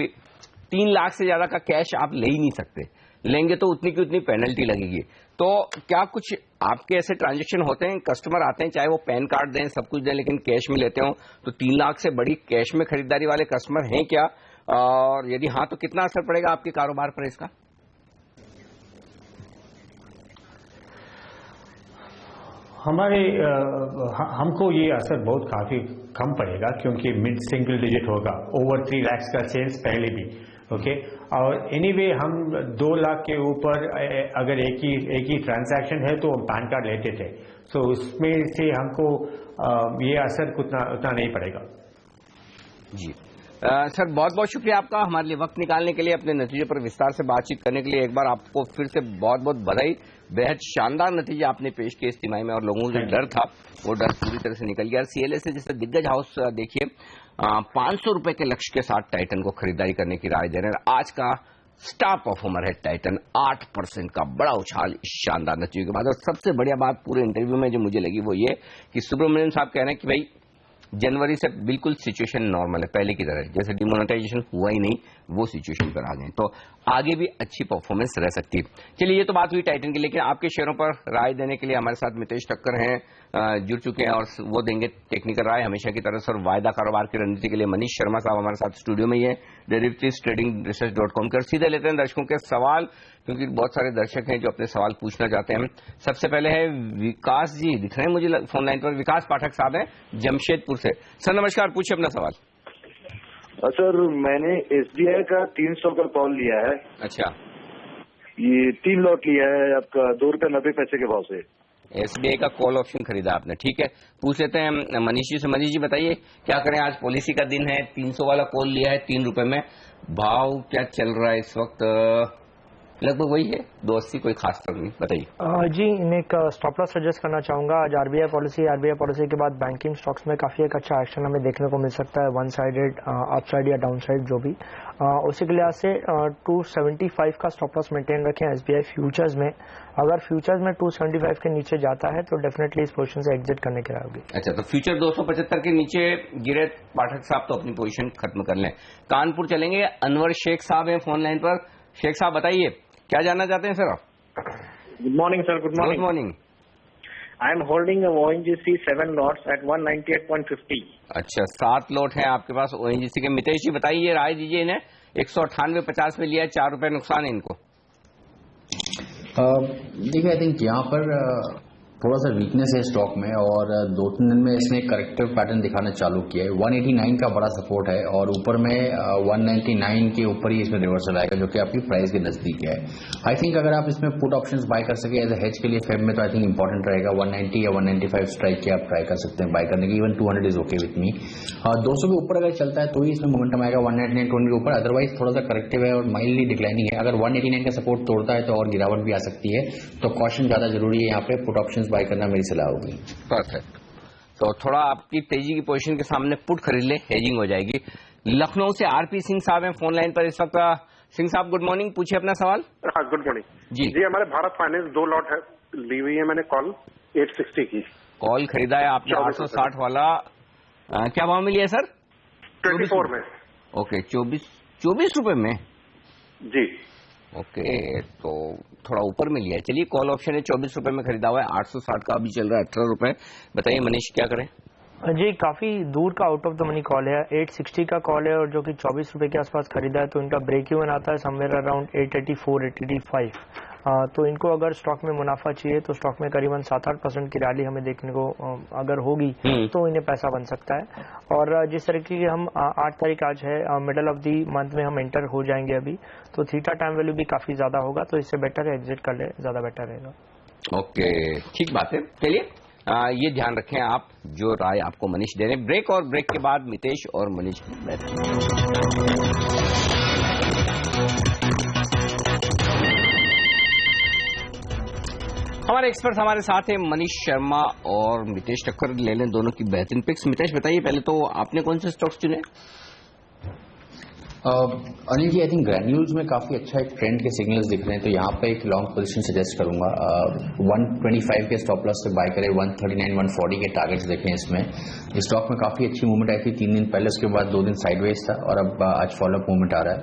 3 लाख से ज्यादा का कैश आप ले ही नहीं सकते, लेंगे तो उतनी की उतनी पेनल्टी लगेगी, तो क्या कुछ आपके ऐसे ट्रांजैक्शन होते हैं, कस्टमर आते हैं चाहे वो पैन कार्ड दें, सब कुछ दें, लेकिन कैश में लेते हो, तो 3 लाख से बड़ी कैश में खरीदारी वाले कस्टमर हैं क्या? और यदि हाँ, तो कितना असर पड़ेगा आपके कारोबार पर इसका? हमको ये असर बहुत काफी कम पड़ेगा, क्योंकि मिड सिंगल डिजिट होगा, ओवर 3 लाख का सेल्स पहले भी, ओके। और एनीवे हम 2 लाख के ऊपर अगर एक ही ट्रांजैक्शन है तो हम पैन कार्ड लेते थे, सो उसमें से हमको ये असर उतना नहीं पड़ेगा। जी सर, बहुत बहुत शुक्रिया आपका हमारे लिए वक्त निकालने के लिए, अपने नतीजे पर विस्तार से बातचीत करने के लिए। एक बार आपको फिर से बहुत बहुत बधाई, बेहद शानदार नतीजे आपने पेश किए इस तिमाही में, और लोगों को जो डर था वो डर पूरी तरह से निकल गया। CLSA जैसे दिग्गज हाउस देखिए 500 रुपए के लक्ष्य के साथ टाइटन को खरीदारी करने की राय दे रहे हैं। आज का स्टार परफॉर्मर है टाइटन, 8% का बड़ा उछाल इस शानदार नतीजे के बाद। और सबसे बढ़िया बात पूरे इंटरव्यू में जो मुझे लगी वो ये कि सुब्रमण्यम साहब कह रहे हैं कि भाई जनवरी से बिल्कुल सिचुएशन नॉर्मल है, पहले की तरह, जैसे डिमोनेटाइजेशन हुआ ही नहीं वो सिचुएशन पर आ गए, तो आगे भी अच्छी परफॉर्मेंस रह सकती है। चलिए, ये तो बात हुई टाइटन की, लेकिन आपके शेयरों पर राय देने के लिए हमारे साथ मितेश ठक्कर हैं, जुड़ चुके हैं, और वो देंगे टेक्निकल राय हमेशा की तरह से। और वायदा कारोबार की रणनीति के लिए मनीष शर्मा साहब हमारे साथ स्टूडियो में ही है, derivativestradeingresearch.com के। सीधे लेते हैं दर्शकों के सवाल, क्योंकि बहुत सारे दर्शक हैं जो अपने सवाल पूछना चाहते हैं। सबसे पहले है विकास जी, दिख रहे हैं मुझे फोन लाइन पर, विकास पाठक साहब हैं जमशेदपुर से। सर नमस्कार, पूछिए अपना सवाल। सर, मैंने SBI का 300 का कॉल लिया है। अच्छा, ये 3 लॉट लिया है आपका, ₹2.90 के भाव से। SBI का कॉल ऑप्शन खरीदा आपने, ठीक है। पूछ लेते हैं मनीष जी से। मनीष जी बताइए क्या करें, आज पॉलिसी का दिन है, 300 वाला कॉल लिया है 3 रुपए में, भाव क्या चल रहा है इस वक्त? लगभग वही है 280, कोई खास फर्क नहीं। बताइए जी, इन्हें एक स्टॉप लॉस सजेस्ट करना चाहूंगा। आज आरबीआई पॉलिसी के बाद बैंकिंग स्टॉक्स में काफी एक अच्छा एक्शन हमें देखने को मिल सकता है, वन साइडेड अपसाइड या डाउन साइड जो भी। उसी के लिहाज से 275 का स्टॉप लॉस मेंटेन रखें एसबीआई फ्यूचर्स में। अगर फ्यूचर्स में 275 के नीचे जाता है तो डेफिनेटली इस पोजीशन से एग्जिट करने की राय होगी। अच्छा, तो फ्यूचर 275 के नीचे गिरे पाठक साहब तो अपनी पोजीशन खत्म कर लें। कानपुर चलेंगे, अनवर शेख साहब हैं फोन लाइन पर। शेख साहब बताइए क्या जानना चाहते हैं सर आप? Good morning sir. Good morning. Good morning. I am holding ONGC 7 lots at 198.50। अच्छा, 7 लॉट है आपके पास ONGC के। मितेश जी बताइए, राय दीजिए इन्हें। 198.50 में लिया है, 4 रुपए नुकसान है इनको। देखिए, आई थिंक यहाँ पर थोड़ा सा वीकनेस है स्टॉक में और 2-3 दिन में इसने करेक्टिव पैटर्न दिखाना चालू किया है। 189 का बड़ा सपोर्ट है और ऊपर में 199 के ऊपर ही इसमें रिवर्सल आएगा जो कि आपकी प्राइस के नजदीक है। आई थिंक अगर आप इसमें पुट ऑप्शंस बाय कर सके एज ए हेज के लिए फेब में तो आई थिंक इंपॉर्टेंट रहेगा। 190 या 195 स्ट्राइक के आप ट्राई कर सकते हैं बाय करने की। Even 200 is okay with me. 200 के ऊपर अगर चलता है तो ही इसमें मोमेंटम आएगा 199 के ऊपर। अदरवाइज थोड़ा सा करेक्टिव है और माइल्डली डिक्लाइनिंग है। अगर 189 का सपोर्ट तोड़ता है तो और गिरावट भी आ सकती है, तो कॉशन ज्यादा जरूरी है यहाँ पे। पुट ऑप्शंस बाय करना मेरी सलाह होगी। परफेक्ट। तो थोड़ा आपकी तेजी की पोजीशन के सामने पुट खरीद ले, हेजिंग हो जाएगी। लखनऊ से आरपी सिंह साहब हैं फोन लाइन पर इस वक्त। सिंह साहब गुड मॉर्निंग, पूछिए अपना सवाल। हाँ, गुड मॉर्निंग जी। हमारे भारत फाइनेंस 2 लॉट है, ली हुई है मैंने कॉल 860 की। कॉल खरीदा है आपने 860 वाला। क्या भाव में लिया है सर? 24 में। ओके, 24 रुपए में जी। ओके, तो थोड़ा ऊपर में लिया है। चलिए, कॉल ऑप्शन है 24 रुपए में खरीदा हुआ है। 860 का अभी चल रहा है 18 रुपए। बताइए मनीष क्या करें? जी, काफी दूर का out of the money call है। 860 का कॉल है और जो कि 24 रुपए के आसपास खरीदा है, तो इनका ब्रेक इवन आता है समवेयर अराउंड 884, 885। तो इनको अगर स्टॉक में मुनाफा चाहिए तो स्टॉक में करीबन 7-8% की रैली हमें देखने को अगर होगी तो इन्हें पैसा बन सकता है। और जिस तरीके की हम 8 तारीख आज है, मिडल ऑफ दी मंथ में हम एंटर हो जाएंगे अभी, तो थीटा टाइम वैल्यू भी काफी ज्यादा होगा, तो इससे बेटर एग्जिट कर ले, ज्यादा बेटर रहेगा। ओके, ठीक बात है। चलिए, ये ध्यान रखें आप जो राय आपको मनीष दे रहे हैं। ब्रेक और ब्रेक के बाद मितेश और मनीष हमारे एक्सपर्ट हमारे साथ हैं मनीष शर्मा और मितेश ठक्कर। ले लें दोनों की बेहतरीन पिक्स। मितेश बताइए पहले तो आपने कौन से स्टॉक्स चुने? Anil ji, I think granules में काफी अच्छा एक ट्रेंड के सिग्नल्स दिख रहे हैं, तो यहाँ पे एक लॉन्ग पोजीशन सजेस्ट करूंगा। 125 के स्टॉप लॉस से बाय करें, 139, 140 के टारगेट्स देखें। इसमें इस स्टॉक में काफी अच्छी मूवमेंट आई थी 3 दिन पहले, उसके बाद 2 दिन साइडवेज था और अब आज फॉलोअप मूवमेंट आ रहा है।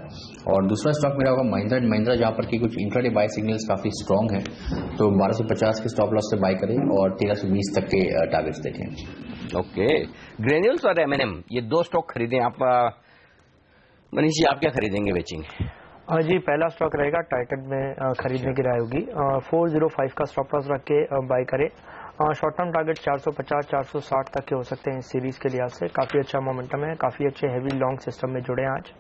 और दूसरा स्टॉक मेरा होगा महिंद्रा एंड महिंद्रा, जहां पर की कुछ इंट्राडे बाय सिग्नल्स काफी स्ट्रॉन्ग है, तो 1250 के स्टॉप लॉस से बाय करें और 1320 तक के टारगेट्स देखें। ओके, ग्रैन्यूल्स और M&M ये 2 स्टॉक खरीदें आप। मनीष जी आप क्या खरीदेंगे, बेचेंगे? जी, पहला स्टॉक रहेगा टाइटन में खरीदने की राय होगी। 405 का स्टॉप लॉस रख के बाय करें। शॉर्ट टर्म टारगेट 450, 460 तक के हो सकते हैं इस सीरीज के लिहाज से। काफी अच्छा मोमेंटम है, काफी अच्छे हैवी लॉन्ग सिस्टम में जुड़े हैं आज।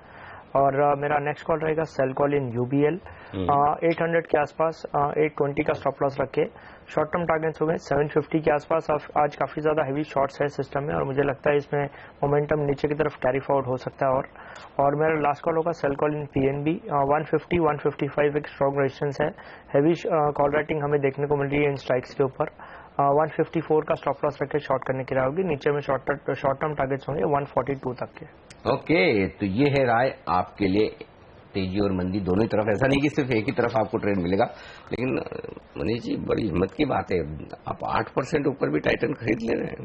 और मेरा नेक्स्ट कॉल रहेगा सेल कॉल इन UBL 800 के आसपास, 820 का स्टॉप लॉस रख के। शॉर्ट टर्म टारगेट्स हो गए 750 के आसपास। आज काफी ज्यादा हैवी शॉर्ट्स है सिस्टम में और मुझे लगता है इसमें मोमेंटम नीचे की तरफ कैरी फॉरवर्ड हो सकता है। और मेरा लास्ट कॉल होगा सेल कॉल इन PNB 150, 155 एक स्ट्रॉन्ग रेजिस्टेंस है। हैवी कॉल राइटिंग हमें देखने को मिल रही है इन स्ट्राइक्स के ऊपर। 154 का स्टॉप लॉस रख के शॉर्ट करने की राय होगी। नीचे में शॉर्ट टर्म टारगेट्स होंगे 142 तक के। ओके, तो ये है राय आपके लिए, तेजी और मंदी दोनों ही तरफ। ऐसा नहीं कि सिर्फ एक ही तरफ आपको ट्रेड मिलेगा, लेकिन मनीष जी बड़ी हिम्मत की बात है, आप 8% ऊपर भी टाइटन खरीद ले रहे हैं,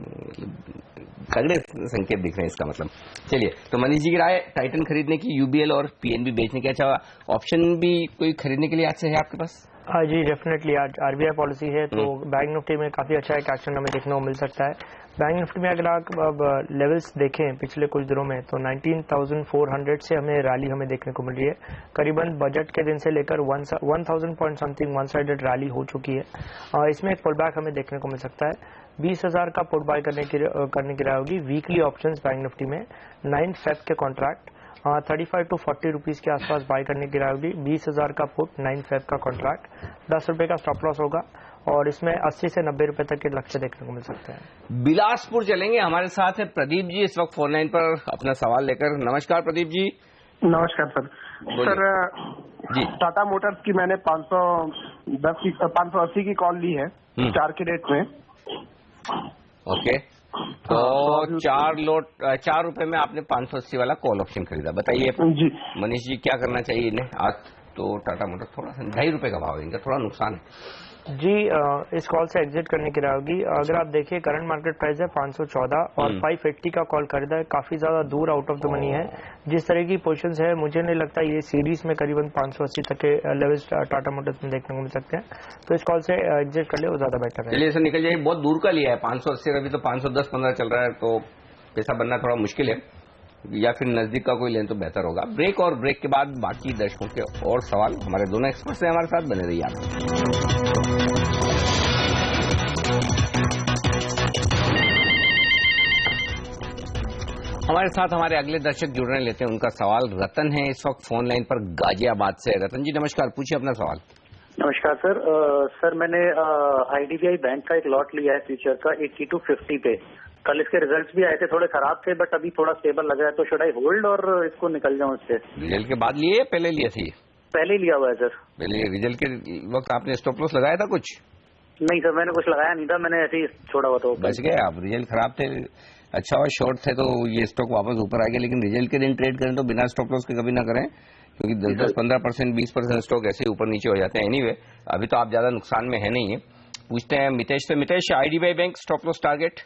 तगड़े संकेत दिख रहे हैं इसका मतलब। चलिए, तो मनीष जी की राय टाइटन खरीदने की, UBL और PNB बेचने की। अच्छा, ऑप्शन भी कोई खरीदने के लिए आज से है आपके पास? हाँ जी, डेफिनेटली आज RBI पॉलिसी है तो बैंक निफ्टी में काफी अच्छा एक एक्शन हमें देखने को मिल सकता है। बैंक निफ्टी में अगर आप लेवल्स देखें पिछले कुछ दिनों में तो 19,400 से हमें रैली हमें देखने को मिल रही है। करीबन बजट के दिन से लेकर 1,000 point something one sided rally हो चुकी है। इसमें एक पुल बैक हमें देखने को मिल सकता है। 20,000 का पुट बाय करने की राय होगी। वीकली ऑप्शंस बैंक निफ्टी में 9 फेब के कॉन्ट्रैक्ट 35 to 40 रुपीज के आसपास बाय करने की राय होगी। 20,000 का पुट 9 फेब का कॉन्ट्रैक्ट, 10 रुपए का स्टॉप लॉस होगा और इसमें 80 से 90 रुपए तक के लक्ष्य देखने को मिल सकते हैं। बिलासपुर चलेंगे, हमारे साथ है प्रदीप जी इस वक्त फोन लाइन पर अपना सवाल लेकर। नमस्कार प्रदीप जी। नमस्कार सर। सर जी, टाटा मोटर्स की मैंने 580 की कॉल ली है 4 के रेट में। ओके, तो 4 रुपए में आपने 580 वाला कॉल ऑप्शन खरीदा। बताइए जी मनीष जी, क्या करना चाहिए इन्हें? आज तो टाटा मोटर्स थोड़ा सा 2.5 रुपए का भाव है, इनका थोड़ा नुकसान है जी। इस कॉल से एग्जिट करने की राय होगी। अगर आप देखिए करंट मार्केट प्राइस है 514 और 580 का कॉल खरीदा है, काफी ज्यादा दूर आउट ऑफ द मनी है। जिस तरह की पोजीशंस है मुझे नहीं लगता ये सीरीज में करीबन 580 तक के लेवल्स टाटा मोटर्स में देखने को मिल सकते हैं, तो इस कॉल से एग्जिट कर ले वो ज्यादा बेटर है। चलिए सर निकल जाइए, बहुत दूर का लिया है 580, अभी तो 510-15 चल रहा है, तो पैसा बनना थोड़ा मुश्किल है, या फिर नजदीक का कोई लें तो बेहतर होगा। ब्रेक, और ब्रेक के बाद बाकी दर्शकों के और सवाल हमारे दोनों एक्सपर्ट्स हैं हमारे साथ, बने रहिए आप। हमारे साथ हमारे अगले दर्शक जुड़ने लेते हैं, उनका सवाल रतन है इस वक्त फोन लाइन पर गाजियाबाद से। रतन जी नमस्कार, पूछिए अपना सवाल। नमस्कार सर। सर मैंने IDBI बैंक का एक लॉट लिया है फ्यूचर का 80 to 50 पे। कल इसके रिजल्ट्स भी आए थे, थोड़े खराब थे, बट अभी थोड़ा स्टेबल लग रहा है, तो शुड आई होल्ड और इसको निकल जाऊं इससे? रिजल्ट के बाद लिए पहले लिए थी? पहले लिया हुआ है सर। पहले रिजल्ट के वक्त आपने स्टॉप लॉस लगाया था कुछ? नहीं सर, मैंने कुछ लगाया नहीं था, मैंने ऐसे ही छोड़ा हुआ था। बच गए आप, रिजल्ट खराब थे, अच्छा और शॉर्ट थे तो ये स्टॉक वापस ऊपर आ गया, लेकिन रिजल्ट के दिन ट्रेड करें तो बिना स्टॉप लॉस के कभी ना करें, क्योंकि 10-15%, 20% स्टॉक ऐसे ऊपर नीचे हो जाते हैं। एनीवे, अभी तो आप ज्यादा नुकसान में है नहीं है। पूछते हैं मितेश से। Mitesh, IDBI bank stop loss target?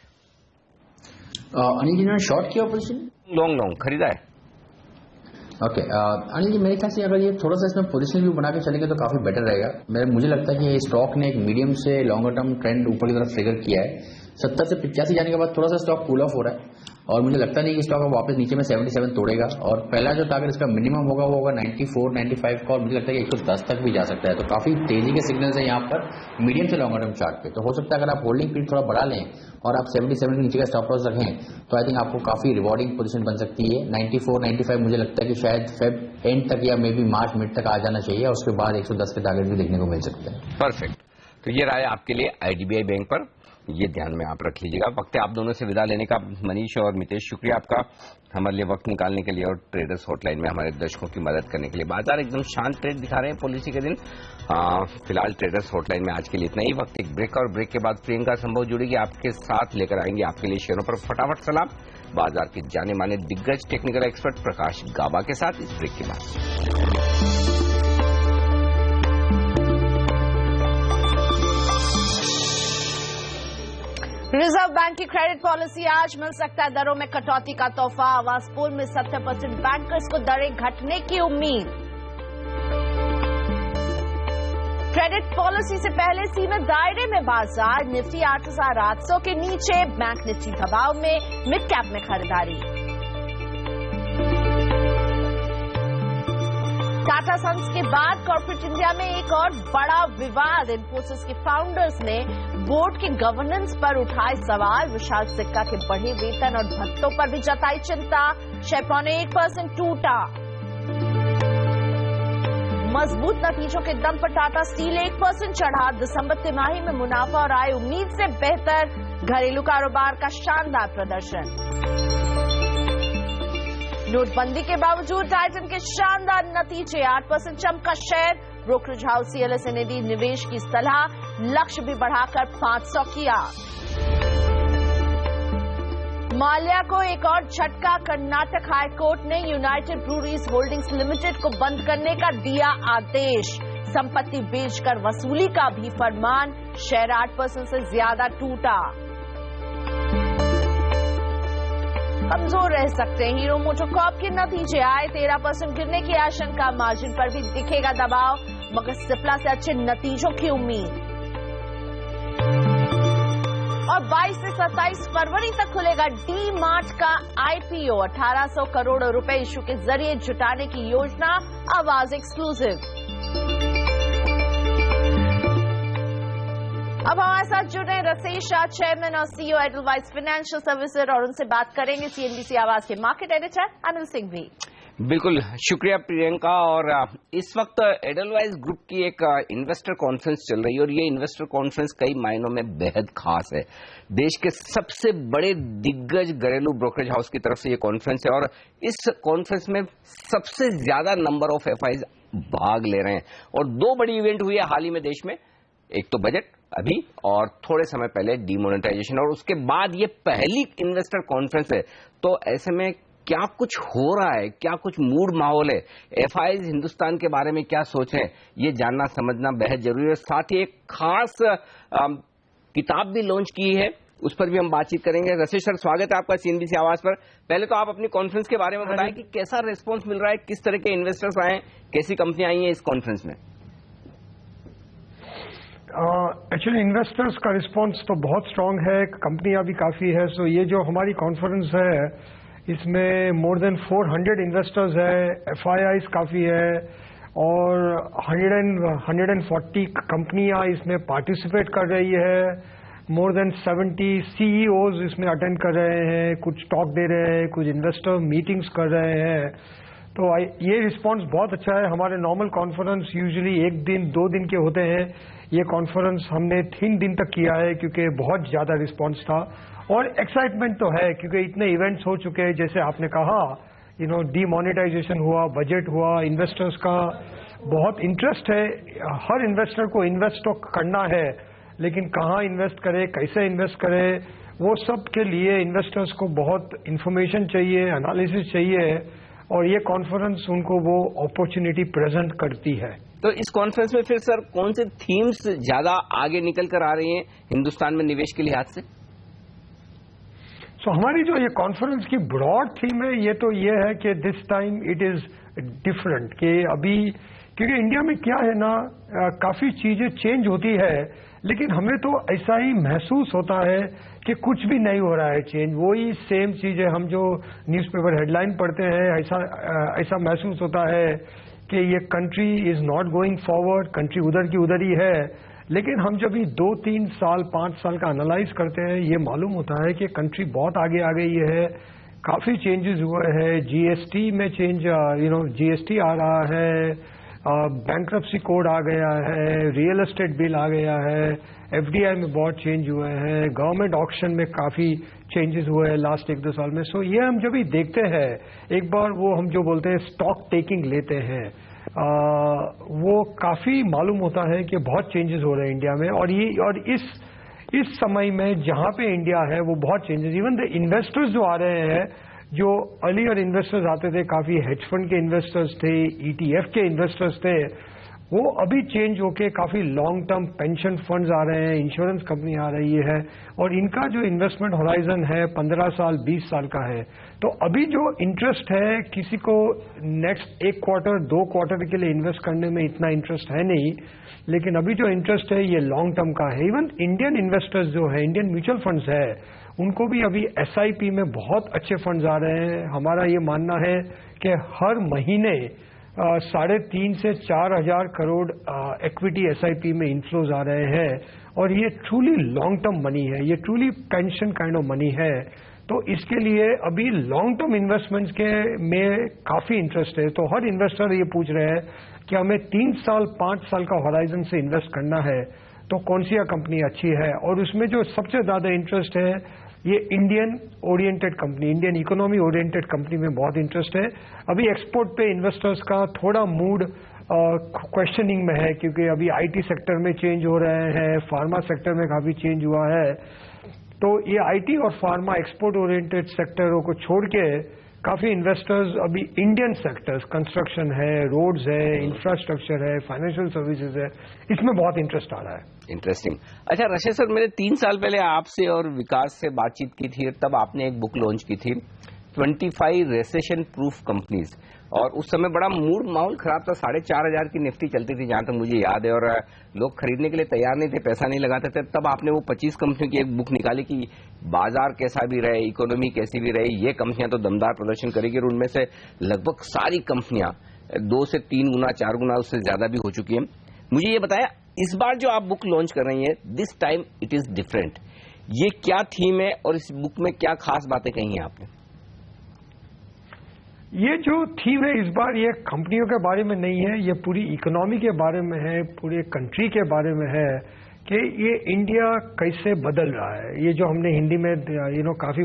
Anil ji ने शॉर्ट किया पोजीशन? लॉन्ग खरीदा है। ओके, अनिल जी मेरे ख्याल से अगर ये थोड़ा सा इसमें पोजीशन व्यू बना के चलेंगे तो काफी बेटर रहेगा। मुझे लगता है कि ये स्टॉक ने एक मीडियम से लॉन्गर टर्म ट्रेंड ऊपर की तरफ फिगर किया है। 70 से 85 जाने के बाद थोड़ा सा स्टॉक कूल ऑफ हो रहा है, और मुझे लगता नहीं कि स्टॉक अब वापस नीचे में 77 तोड़ेगा, और पहला जो टारगेट इसका मिनिमम होगा वो होगा 94-95 का, और मुझे लगता है कि 110 तक भी जा सकता है। तो काफी तेजी के सिग्नल्स है यहाँ पर मीडियम से लॉन्गर टर्म चार्ट पे। तो हो सकता है अगर आप होल्डिंग पीरियड थोड़ा बढ़ा लें और आप 77 के नीचे का स्टॉप लॉस रखें तो आई थिंक आपको काफी रिवॉर्डिंग पोजीशन बन सकती है। 94-95 मुझे लगता है कि शायद फेब एंड तक या मे बी मार्च मिड तक आ जाना चाहिए, और उसके बाद 110 के टारगेट भी देखने को मिल सकते हैं। परफेक्ट, तो ये राय आपके लिए IDBI बैंक पर, ये ध्यान में आप रख लीजिएगा। वक्त है आप दोनों से विदा लेने का। मनीष और मितेश, शुक्रिया आपका हमारे लिए वक्त निकालने के लिए और ट्रेडर्स हॉटलाइन में हमारे दर्शकों की मदद करने के लिए। बाजार एकदम शांत ट्रेड दिखा रहे हैं पॉलिसी के दिन। फिलहाल ट्रेडर्स हॉटलाइन में आज के लिए इतना ही। वक्त एक ब्रेक, और ब्रेक के बाद प्रियंका संभव जुड़ेगी, आपके साथ लेकर आएंगे आपके लिए शेयरों पर फटाफट सलाम, बाजार के जाने माने दिग्गज टेक्निकल एक्सपर्ट प्रकाश गाबा के साथ इस ब्रेक के बाद। रिजर्व बैंक की क्रेडिट पॉलिसी, आज मिल सकता है दरों में कटौती का तोहफा। आवास पोल में 70% बैंकर्स को दरें घटने की उम्मीद। क्रेडिट पॉलिसी से पहले सीमित दायरे में बाजार, निफ्टी 8,800 के नीचे, बैंक निफ्टी दबाव में, मिड कैप में खरीदारी। टाटा सन्स के बाद कॉर्पोरेट इंडिया में एक और बड़ा विवाद। इन्फोसिस के फाउंडर्स ने बोर्ड के गवर्नेंस पर उठाए सवाल। विशाल सिक्का के बढ़े वेतन और भत्तों पर भी जताई चिंता। शेयर 0.1% टूटा। मजबूत नतीजों के दम पर टाटा स्टील 1% चढ़ा। दिसंबर तिमाही में मुनाफा और आय उम्मीद से बेहतर। घरेलू कारोबार का शानदार प्रदर्शन। नोटबंदी के बावजूद टाइटन के शानदार नतीजे, 8% चमका शेयर। ब्रोकरेज हाउस CLSA ने दी निवेश की सलाह, लक्ष्य भी बढ़ाकर 500 किया। माल्या को एक और झटका। कर्नाटक हाईकोर्ट ने यूनाइटेड ब्रूरीज होल्डिंग्स लिमिटेड को बंद करने का दिया आदेश। संपत्ति बेचकर वसूली का भी फरमान। शेयर 8% से ज्यादा टूटा। कमजोर रह सकते हैं हीरो मोटोकॉर्प के नतीजे, आए 13% गिरने की आशंका। मार्जिन पर भी दिखेगा दबाव, मगर सिप्ला से अच्छे नतीजों की उम्मीद। और 22 से 27 फरवरी तक खुलेगा डी मार्ट का IPO। 1800 करोड़ रुपए इशू के जरिए जुटाने की योजना। आवाज एक्सक्लूसिव। अब हमारे साथ जुड़ रहे रसेश शाह, चेयरमैन और CEO एडलवाइस फाइनेंशियल सर्विसेज, और उनसे बात करेंगे CNBC आवाज के मार्केट एडिटर अनिल सिंह भी। बिल्कुल शुक्रिया प्रियंका। और इस वक्त एडलवाइज ग्रुप की एक इन्वेस्टर कॉन्फ्रेंस चल रही है और ये इन्वेस्टर कॉन्फ्रेंस कई मायनों में बेहद खास है। देश के सबसे बड़े दिग्गज घरेलू ब्रोकरेज हाउस की तरफ से ये कॉन्फ्रेंस है और इस कॉन्फ्रेंस में सबसे ज्यादा नंबर ऑफ एफआईज भाग ले रहे हैं। और दो बड़ी इवेंट हुई है हाल ही में देश में, एक तो बजट अभी और थोड़े समय पहले डीमोनेटाइजेशन, और उसके बाद ये पहली इन्वेस्टर कॉन्फ्रेंस है। तो ऐसे में क्या कुछ हो रहा है, क्या कुछ मूड माहौल है, एफआईज हिंदुस्तान के बारे में क्या सोच है, ये जानना समझना बेहद जरूरी है। साथ ही एक खास किताब भी लॉन्च की है, उस पर भी हम बातचीत करेंगे। रसेश सर, स्वागत है आपका सीएनबीसी आवाज पर। पहले तो आप अपनी कॉन्फ्रेंस के बारे में बताएं कि कैसा रिस्पॉन्स मिल रहा है, किस तरह के इन्वेस्टर्स आए, कैसी कंपनियां आई हैं इस कॉन्फ्रेंस में। एक्चुअली इन्वेस्टर्स का रिस्पॉन्स तो बहुत स्ट्रांग है, कंपनियां भी काफी है। सो ये जो हमारी कॉन्फ्रेंस है इसमें मोर देन 400 इन्वेस्टर्स है, एफआईआईज काफी है और 140 कंपनियां इसमें पार्टिसिपेट कर रही है। मोर देन 70 सीईओज इसमें अटेंड कर रहे हैं, कुछ टॉक दे रहे हैं, कुछ इन्वेस्टर मीटिंग्स कर रहे हैं। तो ये रिस्पांस बहुत अच्छा है। हमारे नॉर्मल कॉन्फ्रेंस यूजुअली 1 दिन 2 दिन के होते हैं, ये कॉन्फ्रेंस हमने 3 दिन तक किया है क्योंकि बहुत ज्यादा रिस्पांस था और एक्साइटमेंट तो है क्योंकि इतने इवेंट्स हो चुके हैं। जैसे आपने कहा डीमोनेटाइजेशन हुआ, बजट हुआ, इन्वेस्टर्स का बहुत इंटरेस्ट है। हर इन्वेस्टर को इन्वेस्ट तो करना है, लेकिन कहाँ इन्वेस्ट करे, कैसे इन्वेस्ट करे, वो सब के लिए इन्वेस्टर्स को बहुत इंफॉर्मेशन चाहिए, एनालिसिस चाहिए और ये कॉन्फ्रेंस उनको वो अपॉर्चुनिटी प्रेजेंट करती है। तो इस कॉन्फ्रेंस में फिर सर कौन से थीम्स ज्यादा आगे निकल कर आ रही हैं हिंदुस्तान में निवेश के लिहाज से? हमारी जो ये कॉन्फ्रेंस की ब्रॉड थीम है ये है कि this time it is different. कि अभी क्योंकि इंडिया में क्या है ना, काफी चीजें चेंज होती है, लेकिन हमें तो ऐसा ही महसूस होता है कि कुछ भी नहीं हो रहा है चेंज, वही सेम चीजें हम जो न्यूज़पेपर हेडलाइन पढ़ते हैं ऐसा महसूस होता है कि ये country is not going forward, country उधर की उधर ही है। लेकिन हम जब 2, 3 साल 5 साल का एनालाइज करते हैं ये मालूम होता है कि कंट्री बहुत आगे आ गई है, काफी चेंजेस हुए हैं। जीएसटी में चेंज, जीएसटी आ रहा है, बैंक्रप्सी कोड आ गया है, रियल एस्टेट बिल आ गया है, एफडीआई में बहुत चेंज हुए हैं, गवर्नमेंट ऑक्शन में काफी चेंजेस हुए हैं लास्ट 1-2 साल में। सो ये हम जब देखते हैं, एक बार वो हम जो बोलते हैं स्टॉक टेकिंग लेते हैं, वो काफी मालूम होता है कि बहुत चेंजेस हो रहे हैं इंडिया में। और इस समय में जहां पे इंडिया है वो बहुत चेंजेस, इवन द इन्वेस्टर्स जो आ रहे हैं, जो अर्लियर इन्वेस्टर्स आते थे, काफी हेज फंड के इन्वेस्टर्स थे, ईटीएफ के इन्वेस्टर्स थे, वो अभी चेंज होके काफी लॉन्ग टर्म पेंशन फंड्स आ रहे हैं, इंश्योरेंस कंपनी आ रही है और इनका जो इन्वेस्टमेंट होराइजन है 15 साल 20 साल का है। तो अभी जो इंटरेस्ट है, किसी को नेक्स्ट 1 क्वार्टर 2 क्वार्टर के लिए इन्वेस्ट करने में इतना इंटरेस्ट है नहीं, लेकिन अभी जो इंटरेस्ट है ये लॉन्ग टर्म का है। इवन इंडियन इन्वेस्टर्स जो है, इंडियन म्यूचुअल फंड्स है, उनको भी अभी एसआईपी में बहुत अच्छे फंड्स आ रहे हैं। हमारा ये मानना है कि हर महीने 3.5 से 4 हजार करोड़ इक्विटी एसआईपी में इन्फ्लोज आ रहे हैं और ये ट्रूली लॉन्ग टर्म मनी है, ये truly pension kind of money है। तो इसके लिए अभी लॉन्ग टर्म इन्वेस्टमेंट्स के में काफी इंटरेस्ट है। तो हर इन्वेस्टर ये पूछ रहे हैं कि हमें 3 साल 5 साल का होराइजन से इन्वेस्ट करना है तो कौन सी कंपनी अच्छी है। और उसमें जो सबसे ज्यादा इंटरेस्ट है ये Indian oriented company, Indian economy oriented company में बहुत इंटरेस्ट है। अभी एक्सपोर्ट पे इन्वेस्टर्स का थोड़ा मूड क्वेश्चनिंग में है क्योंकि अभी आईटी सेक्टर में चेंज हो रहे हैं, फार्मा सेक्टर में काफी चेंज हुआ है। तो ये आईटी और फार्मा एक्सपोर्ट ओरिएंटेड सेक्टरों को छोड़ के काफी इन्वेस्टर्स अभी इंडियन सेक्टर्स, कंस्ट्रक्शन है, रोड्स है, इंफ्रास्ट्रक्चर है, फाइनेंशियल सर्विसेज है, इसमें बहुत इंटरेस्ट आ रहा है। इंटरेस्टिंग। अच्छा रशेद सर, मैंने 3 साल पहले आपसे और विकास से बातचीत की थी, तब आपने एक बुक लॉन्च की थी 25 रेसेशन प्रूफ कंपनीज, और उस समय बड़ा मूड माहौल खराब था। 4,500 की निफ्टी चलती थी जहां तक मुझे याद है, और लोग खरीदने के लिए तैयार नहीं थे, पैसा नहीं लगाते थे। तब आपने वो 25 कंपनियों की एक बुक निकाली कि बाजार कैसा भी रहे, इकोनॉमी कैसी भी रहे, ये कंपनियां तो दमदार प्रदर्शन करेगी, और उनमें से लगभग सारी कंपनियां 2 से 3 गुना 4 गुना उससे ज्यादा भी हो चुकी है। मुझे ये बताया, इस बार जो आप बुक लॉन्च कर रही है, this time it is different, ये क्या थीम है और इस बुक में क्या खास बातें कही हैं आपने? ये जो थीम है इस बार ये कंपनियों के बारे में नहीं है, ये पूरी इकोनॉमी के बारे में है, पूरे कंट्री के बारे में है कि ये इंडिया कैसे बदल रहा है। ये जो हमने हिंदी में काफी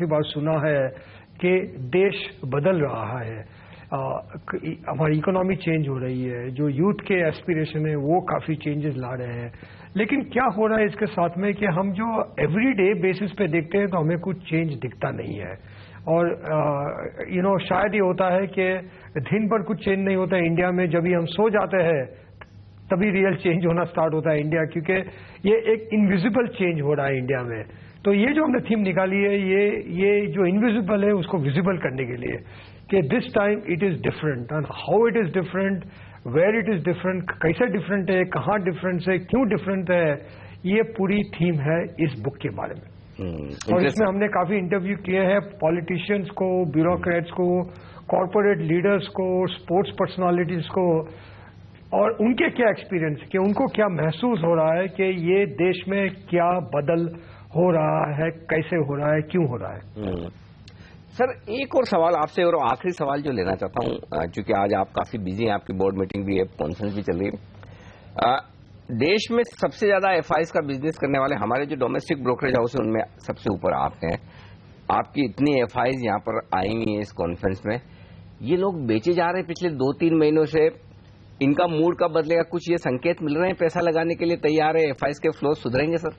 बार सुना है कि देश बदल रहा है, हमारी इकोनॉमी चेंज हो रही है, जो यूथ के एस्पिरेशन है वो काफी चेंजेस ला रहे हैं। लेकिन क्या हो रहा है इसके साथ में कि हम जो एवरीडे बेसिस पे देखते हैं तो हमें कुछ चेंज दिखता नहीं है। और शायद ये होता है कि दिन भर कुछ चेंज नहीं होता है इंडिया में, जब भी हम सो जाते हैं तभी रियल चेंज होना स्टार्ट होता है इंडिया, क्योंकि ये एक इनविजिबल चेंज हो रहा है इंडिया में। तो ये जो हमने थीम निकाली है ये जो इनविजिबल है उसको विजिबल करने के लिए कि this time it is different and how it is different, where it is different, कैसे डिफरेंट है, कहाँ डिफरेंस है, क्यों डिफरेंट है, ये पूरी थीम है इस बुक के बारे में। और इसमें हमने काफी इंटरव्यू किए हैं पॉलिटिशियंस को, ब्यूरोक्रेट्स को, कॉर्पोरेट लीडर्स को, स्पोर्ट्स पर्सनालिटीज को, और उनके क्या एक्सपीरियंस, कि उनको क्या महसूस हो रहा है कि ये देश में क्या बदल हो रहा है, कैसे हो रहा है, क्यों हो रहा है। सर एक और सवाल आपसे, और आखिरी सवाल जो लेना चाहता हूं, क्योंकि आज आप काफी बिजी हैं, आपकी बोर्ड मीटिंग भी है, कॉन्फ्रेंस भी चल रही है। देश में सबसे ज्यादा एफआईज का बिजनेस करने वाले हमारे जो डोमेस्टिक ब्रोकरेज हाउस है उनमें सबसे ऊपर आप हैं। आपकी इतनी एफआईज यहाँ पर आई हुई है इस कॉन्फ्रेंस में, ये लोग बेचे जा रहे हैं पिछले 2-3 महीनों से, इनका मूड कब बदलेगा, कुछ ये संकेत मिल रहे हैं, पैसा लगाने के लिए तैयार है, एफआईज के फ्लो सुधरेंगे सर?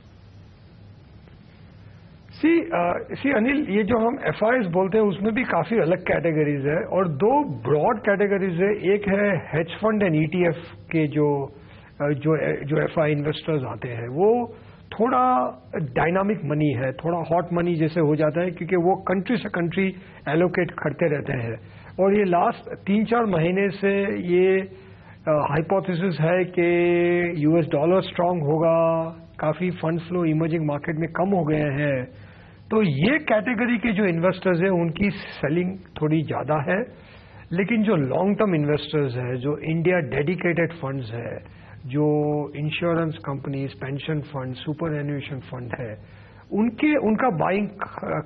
सी अनिल, ये जो हम एफआईज बोलते हैं उसमें भी काफी अलग कैटेगरीज है, और 2 ब्रॉड कैटेगरीज है। एक है हेज फंड एंड ईटीएफ के जो एफआई इन्वेस्टर्स आते हैं, वो थोड़ा डायनामिक मनी है, थोड़ा हॉट मनी जैसे हो जाता है, क्योंकि वो कंट्री से कंट्री एलोकेट करते रहते हैं। और ये लास्ट 3-4 महीने से ये हाइपोथेसिस है कि यूएस डॉलर स्ट्रांग होगा, काफी फंड फ्लो इमर्जिंग मार्केट में कम हो गए हैं, तो ये कैटेगरी के जो इन्वेस्टर्स हैं उनकी सेलिंग थोड़ी ज्यादा है। लेकिन जो लॉन्ग टर्म इन्वेस्टर्स है, जो इंडिया डेडिकेटेड फंड्स है, जो insurance companies, pension fund, superannuation fund है, उनका बाइंग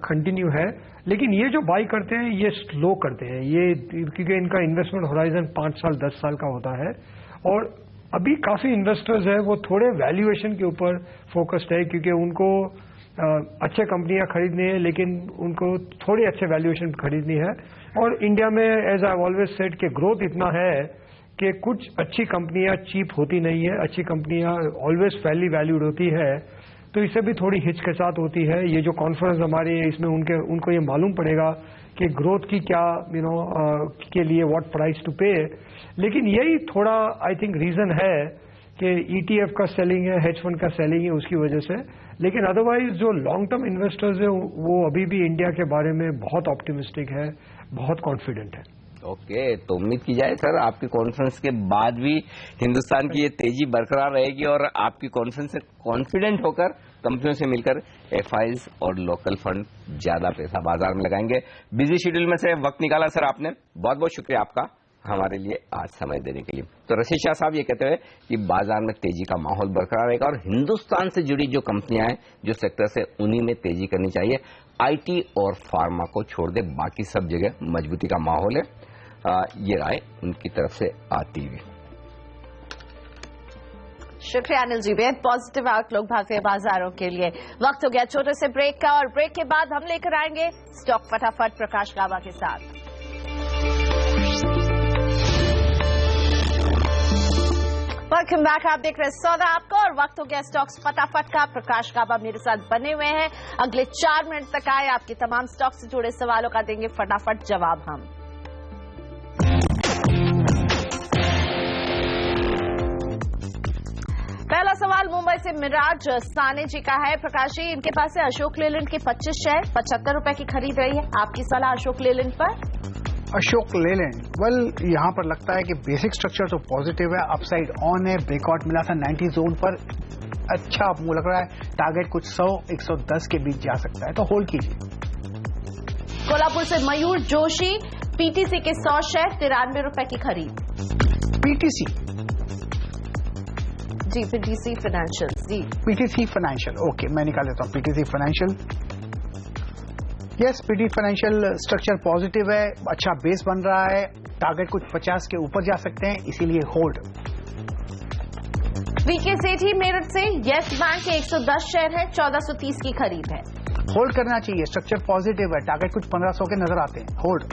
कंटिन्यू है। लेकिन ये जो बाई करते हैं ये स्लो करते हैं, ये क्योंकि इनका इन्वेस्टमेंट होराइजन 5 साल 10 साल का होता है। और अभी काफी इन्वेस्टर्स है वो थोड़े वैल्यूएशन के ऊपर फोकस्ड है, क्योंकि उनको अच्छे कंपनियां खरीदनी है, लेकिन उनको थोड़ी अच्छे वैल्यूएशन खरीदनी है। और इंडिया में एज आई ऑलवेज सेड कि ग्रोथ इतना है कि कुछ अच्छी कंपनियां चीप होती नहीं है, अच्छी कंपनियां ऑलवेज फैली वैल्यूड होती है, तो इससे भी थोड़ी हिचकिचाहट होती है। ये जो कॉन्फ्रेंस हमारी है इसमें उनको ये मालूम पड़ेगा कि ग्रोथ की क्या के लिए व्हाट प्राइस टू पे। लेकिन यही थोड़ा आई थिंक रीजन है कि ईटीएफ का सेलिंग है, हेज फंड का सेलिंग है उसकी वजह से। लेकिन अदरवाइज जो लॉन्ग टर्म इन्वेस्टर्स है वो अभी भी इंडिया के बारे में बहुत ऑप्टिमिस्टिक है, बहुत कॉन्फिडेंट है। ओके, तो उम्मीद की जाए सर आपकी कॉन्फ्रेंस के बाद भी हिंदुस्तान की ये तेजी बरकरार रहेगी और आपकी कॉन्फ्रेंस से कॉन्फिडेंट होकर कंपनियों से मिलकर एफआईज और लोकल फंड ज्यादा पैसा बाजार में लगाएंगे। बिजी शेड्यूल में से वक्त निकाला सर आपने, बहुत बहुत शुक्रिया आपका हमारे लिए आज समय देने के लिए। तो रशीद शाह साहब ये कहते हुए कि बाजार में तेजी का माहौल बरकरार रहेगा और हिंदुस्तान से जुड़ी जो कंपनियां हैं, जो सेक्टर से, उन्हीं में तेजी करनी चाहिए। आईटी और फार्मा को छोड़ दे, बाकी सब जगह मजबूती का माहौल है। ये राय उनकी तरफ से आती हुई। शुक्रिया अनिल जी, बेहद पॉजिटिव आउटलुक भारतीय बाजारों के लिए। वक्त हो गया छोटे से ब्रेक का, और ब्रेक के बाद हम लेकर आएंगे स्टॉक फटाफट प्रकाश गाबा के साथ। वेलकम बैक, आप देख रहे हैं सौदा आपका, और वक्त हो गया स्टॉक्स फटाफट का। प्रकाश गाबा मेरे साथ बने हुए हैं, अगले 4 मिनट तक आए आपके तमाम स्टॉक से जुड़े सवालों का देंगे फटाफट जवाब हम। पहला सवाल मुंबई से मिराज साने जी का है। प्रकाश जी, इनके पास है अशोक लेलैंड के 25 शेयर, 75 रुपए की खरीद रही है। आपकी सलाह अशोक लेलैंड पर? अशोक लेलैंड, वेल यहाँ पर लगता है कि बेसिक स्ट्रक्चर तो पॉजिटिव है, अपसाइड ऑन है, ब्रेकआउट मिला था 90 जोन पर, अच्छा मुझे लग रहा है टारगेट कुछ 100-110 के बीच जा सकता है, तो होल्ड कीजिए। कोल्हापुर से मयूर जोशी, पीटीसी के 100 शेयर, 93 रुपए की खरीद। पीटीसी जी, पीटीसी फाइनेंशियल जी, पीटीसी फाइनेंशियल, ओके मैं निकाल लेता हूँ PTC financial. Yes, PT financial structure positive है, अच्छा बेस बन रहा है, टारगेट कुछ 50 के ऊपर जा सकते हैं, इसीलिए होल्ड। वीके सेठी मेरठ से, यस बैंक के 110 शेयर है, 1430 की खरीद है। होल्ड करना चाहिए, स्ट्रक्चर पॉजिटिव है, टारगेट कुछ 1500 के नजर आते हैं, होल्ड।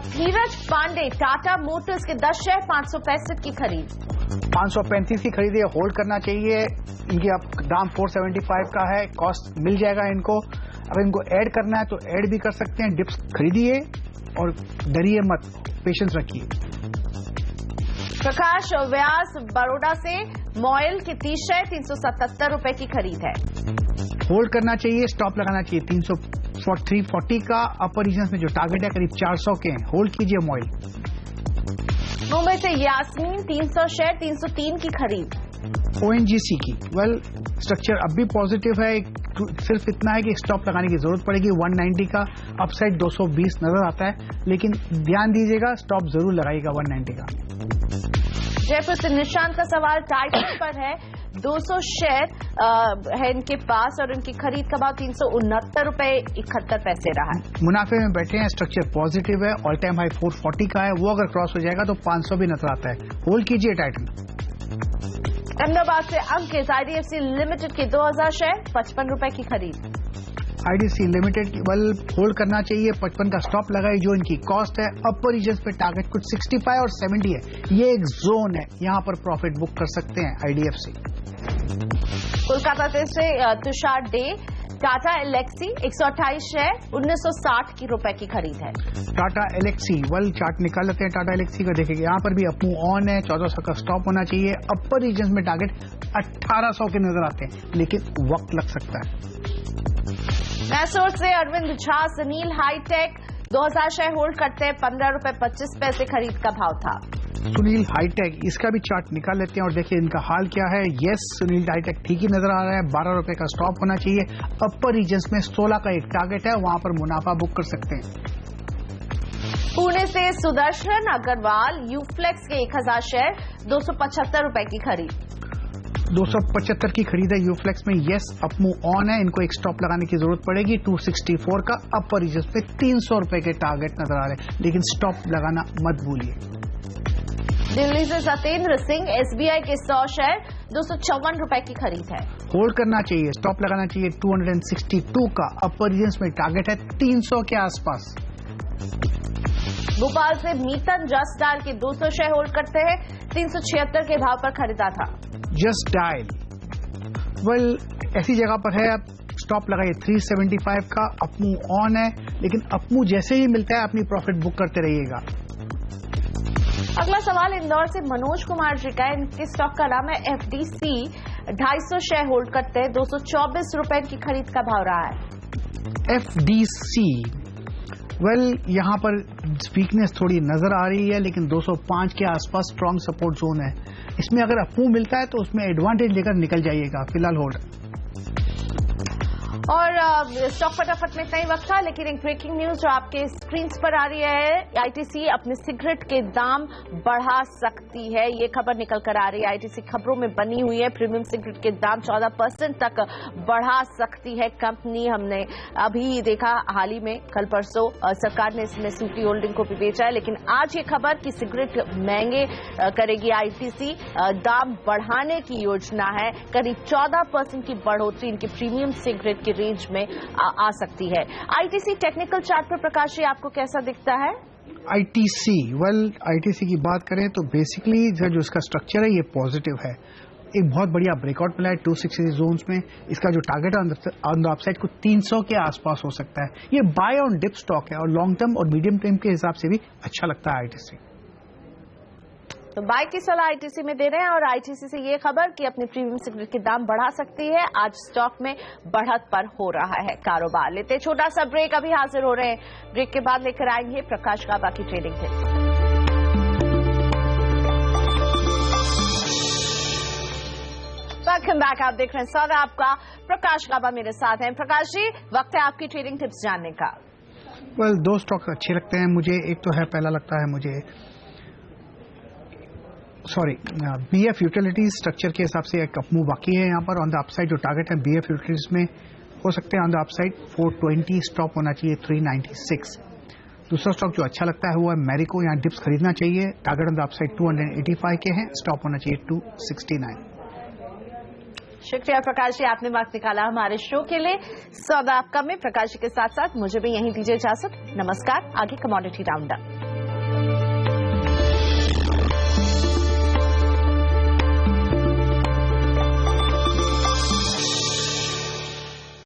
धीरज पांडे, टाटा मोटर्स के 10 शेयर, 565 की खरीद। 535 की खरीदी है, होल्ड करना चाहिए। इनकी अब दाम 475 का है, कॉस्ट मिल जाएगा इनको। अगर इनको ऐड करना है तो ऐड भी कर सकते हैं। डिप्स खरीदिए और डरिए मत, पेशेंस रखिए। प्रकाश व्यास बड़ौदा से, मॉयल के 30 शेयर, 377 रुपए की खरीद है। होल्ड करना चाहिए, स्टॉप लगाना चाहिए 340 का। अपर रीजन में जो टारगेट है करीब 400 के हैं, होल्ड कीजिए मॉयल। मुंबई से यास्मीन, 300 शेयर, 303 की खरीद। ओएनजीसी की, वेल स्ट्रक्चर अब भी पॉजिटिव है, सिर्फ इतना है कि स्टॉप लगाने की जरूरत पड़ेगी। 190 का, अपसाइड 220 नजर आता है, लेकिन ध्यान दीजिएगा स्टॉप जरूर लगाइएगा 190 का। जयपुर से निशांत का सवाल टाइटन पर है, 200 शेयर है इनके पास और इनकी खरीद का भाव 369 रुपए 71 पैसे रहा है। मुनाफे में बैठे हैं, स्ट्रक्चर पॉजिटिव है, ऑल टाइम हाई 440 का है, वो अगर क्रॉस हो जाएगा तो 500 भी नजर आता है, होल्ड कीजिए टाइटन। अहमदाबाद से अंकित, आईडीएफसी लिमिटेड के 2000 शेयर, 55 रुपए की खरीद। आईडीएफसी लिमिटेड की वेल होल्ड करना चाहिए, 55 का स्टॉप लगाई, जो इनकी कॉस्ट है। अपर रीजन पे टारगेट कुछ 65 और 70 है, ये एक जोन है, यहां पर प्रॉफिट बुक कर सकते हैं आईडीएफसी। कोलकाता से तुषार डे, टाटा एलेक्सी 128 शेयर, 1960 रुपए की खरीद है। टाटा एलेक्सी, वेल चार्ट निकाल लेते हैं टाटा एलेक्सी का, देखिए यहाँ पर भी अपमूव ऑन है, 1400 का स्टॉप होना चाहिए। अपर रीजन में टारगेट 1800 के नजर आते हैं, लेकिन वक्त लग सकता है। मैसूर से Arvind Jha, Sunil Hitech 2000 share hold करते हैं, 15 रुपए 25 पैसे खरीद का भाव था। सुनील हाईटेक, इसका भी चार्ट निकाल लेते हैं और देखिए इनका हाल क्या है। यस, सुनील हाईटेक ठीक ही नजर आ रहा है, 12 रुपए का स्टॉप होना चाहिए। अपर रीजन में 16 का एक टारगेट है, वहां पर मुनाफा बुक कर सकते हैं। पुणे से सुदर्शन अग्रवाल, यूफ्लेक्स के 1000 शेयर, 275 रुपए की खरीद। 275 की खरीद है यूफ्लेक्स में। यस, अपमूव ऑन है, इनको एक स्टॉप लगाने की जरूरत पड़ेगी 264 का। अपर रीजन पे 300 रुपए के टारगेट नजर आ रहे हैं, लेकिन स्टॉप लगाना मत भूलिए। दिल्ली से सत्येंद्र सिंह, एसबीआई के 100 शेयर, 254 रुपए की खरीद है। होल्ड करना चाहिए, स्टॉप लगाना चाहिए 262 का। अपर रीजन में टारगेट है 300 के आसपास। भोपाल से मीतन, जस्ट डायल के 200 शेयर होल्ड करते हैं, 376 के भाव पर खरीदा था। जस्ट डायल, वेल ऐसी जगह पर है, अब स्टॉप लगाइए 375 का। अपमूव ऑन है, लेकिन अपमूव जैसे ही मिलता है अपनी प्रॉफिट बुक करते रहिएगा। अगला सवाल इंदौर से मनोज कुमार जी का, इनके स्टॉक का नाम है एफडीसी, 250 शेयर होल्ड करते हैं, 224 रुपए की खरीद का भाव रहा है। एफडीसी, वेल यहां पर वीकनेस थोड़ी नजर आ रही है, लेकिन 205 के आसपास स्ट्रांग सपोर्ट जोन है। इसमें अगर अपमूव मिलता है तो उसमें एडवांटेज लेकर निकल जाइएगा, फिलहाल होल्ड। और स्टॉक फटाफट में इतना ही वक्त था, लेकिन एक ब्रेकिंग न्यूज जो आपके स्क्रीन पर आ रही है, आईटीसी अपने सिगरेट के दाम बढ़ा सकती है, ये खबर निकल कर आ रही है। आईटीसी खबरों में बनी हुई है, प्रीमियम सिगरेट के दाम 14% तक बढ़ा सकती है कंपनी। हमने अभी देखा हाल ही में, कल परसों सरकार ने इसमें सूटी होल्डिंग को भी बेचा है, लेकिन आज ये खबर कि सिगरेट महंगे करेगी आईटीसी, दाम बढ़ाने की योजना है। करीब 14% की बढ़ोतरी इनके प्रीमियम सिगरेट की रेंज में आ सकती है। आईटीसी टेक्निकल चार्ट पर प्रकाश जी आपको कैसा दिखता है? आईटीसी, वेल आईटीसी की बात करें तो बेसिकली जो इसका स्ट्रक्चर है ये पॉजिटिव है। एक बहुत बढ़िया ब्रेकआउट मिला है 260 जोन्स में। इसका जो टारगेट ऑन द अपसाइड को 300 के आसपास हो सकता है। ये बाय ऑन डिप स्टॉक है और लॉन्ग टर्म और मीडियम टर्म के हिसाब से भी अच्छा लगता है आईटीसी। तो बाय की सलाह आईटीसी में दे रहे हैं, और आईटीसी से ये खबर कि अपने प्रीमियम सिगरेट के दाम बढ़ा सकती है। आज स्टॉक में बढ़त पर हो रहा है कारोबार। लेते छोटा सा ब्रेक, अभी हाजिर हो रहे हैं। ब्रेक के बाद लेकर आएंगे प्रकाश गाबा की ट्रेडिंग टिप्स। वेलकम बैक, आप देख रहे हैं स्वागत आपका, प्रकाश गाबा मेरे साथ हैं। प्रकाश जी, वक्त है आपकी ट्रेडिंग टिप्स जानने का। वेल दो स्टॉक्स अच्छे लगते हैं मुझे। एक तो है, पहला लगता है मुझे बीएफ यूटिलिटीज, स्ट्रक्चर के हिसाब से एक अपमूव बाकी है यहाँ पर। ऑन द अपसाइड जो टारगेट है बीएफ यूटिलिटीज में हो सकते हैं ऑन द अपसाइड 420, स्टॉप होना चाहिए 396। दूसरा स्टॉक जो अच्छा लगता है वो है मैरिको, यहाँ डिप्स खरीदना चाहिए, टारगेट ऑन द अपसाइड 285 के हैं, स्टॉप होना चाहिए 269। शुक्रिया प्रकाश जी, आपने वक्त निकाला हमारे शो के लिए। सौदा आपका में प्रकाश जी के साथ साथ मुझे भी यहीं दीजिए इजाजत। नमस्कार। आगे कमोडिटी राउंड अप।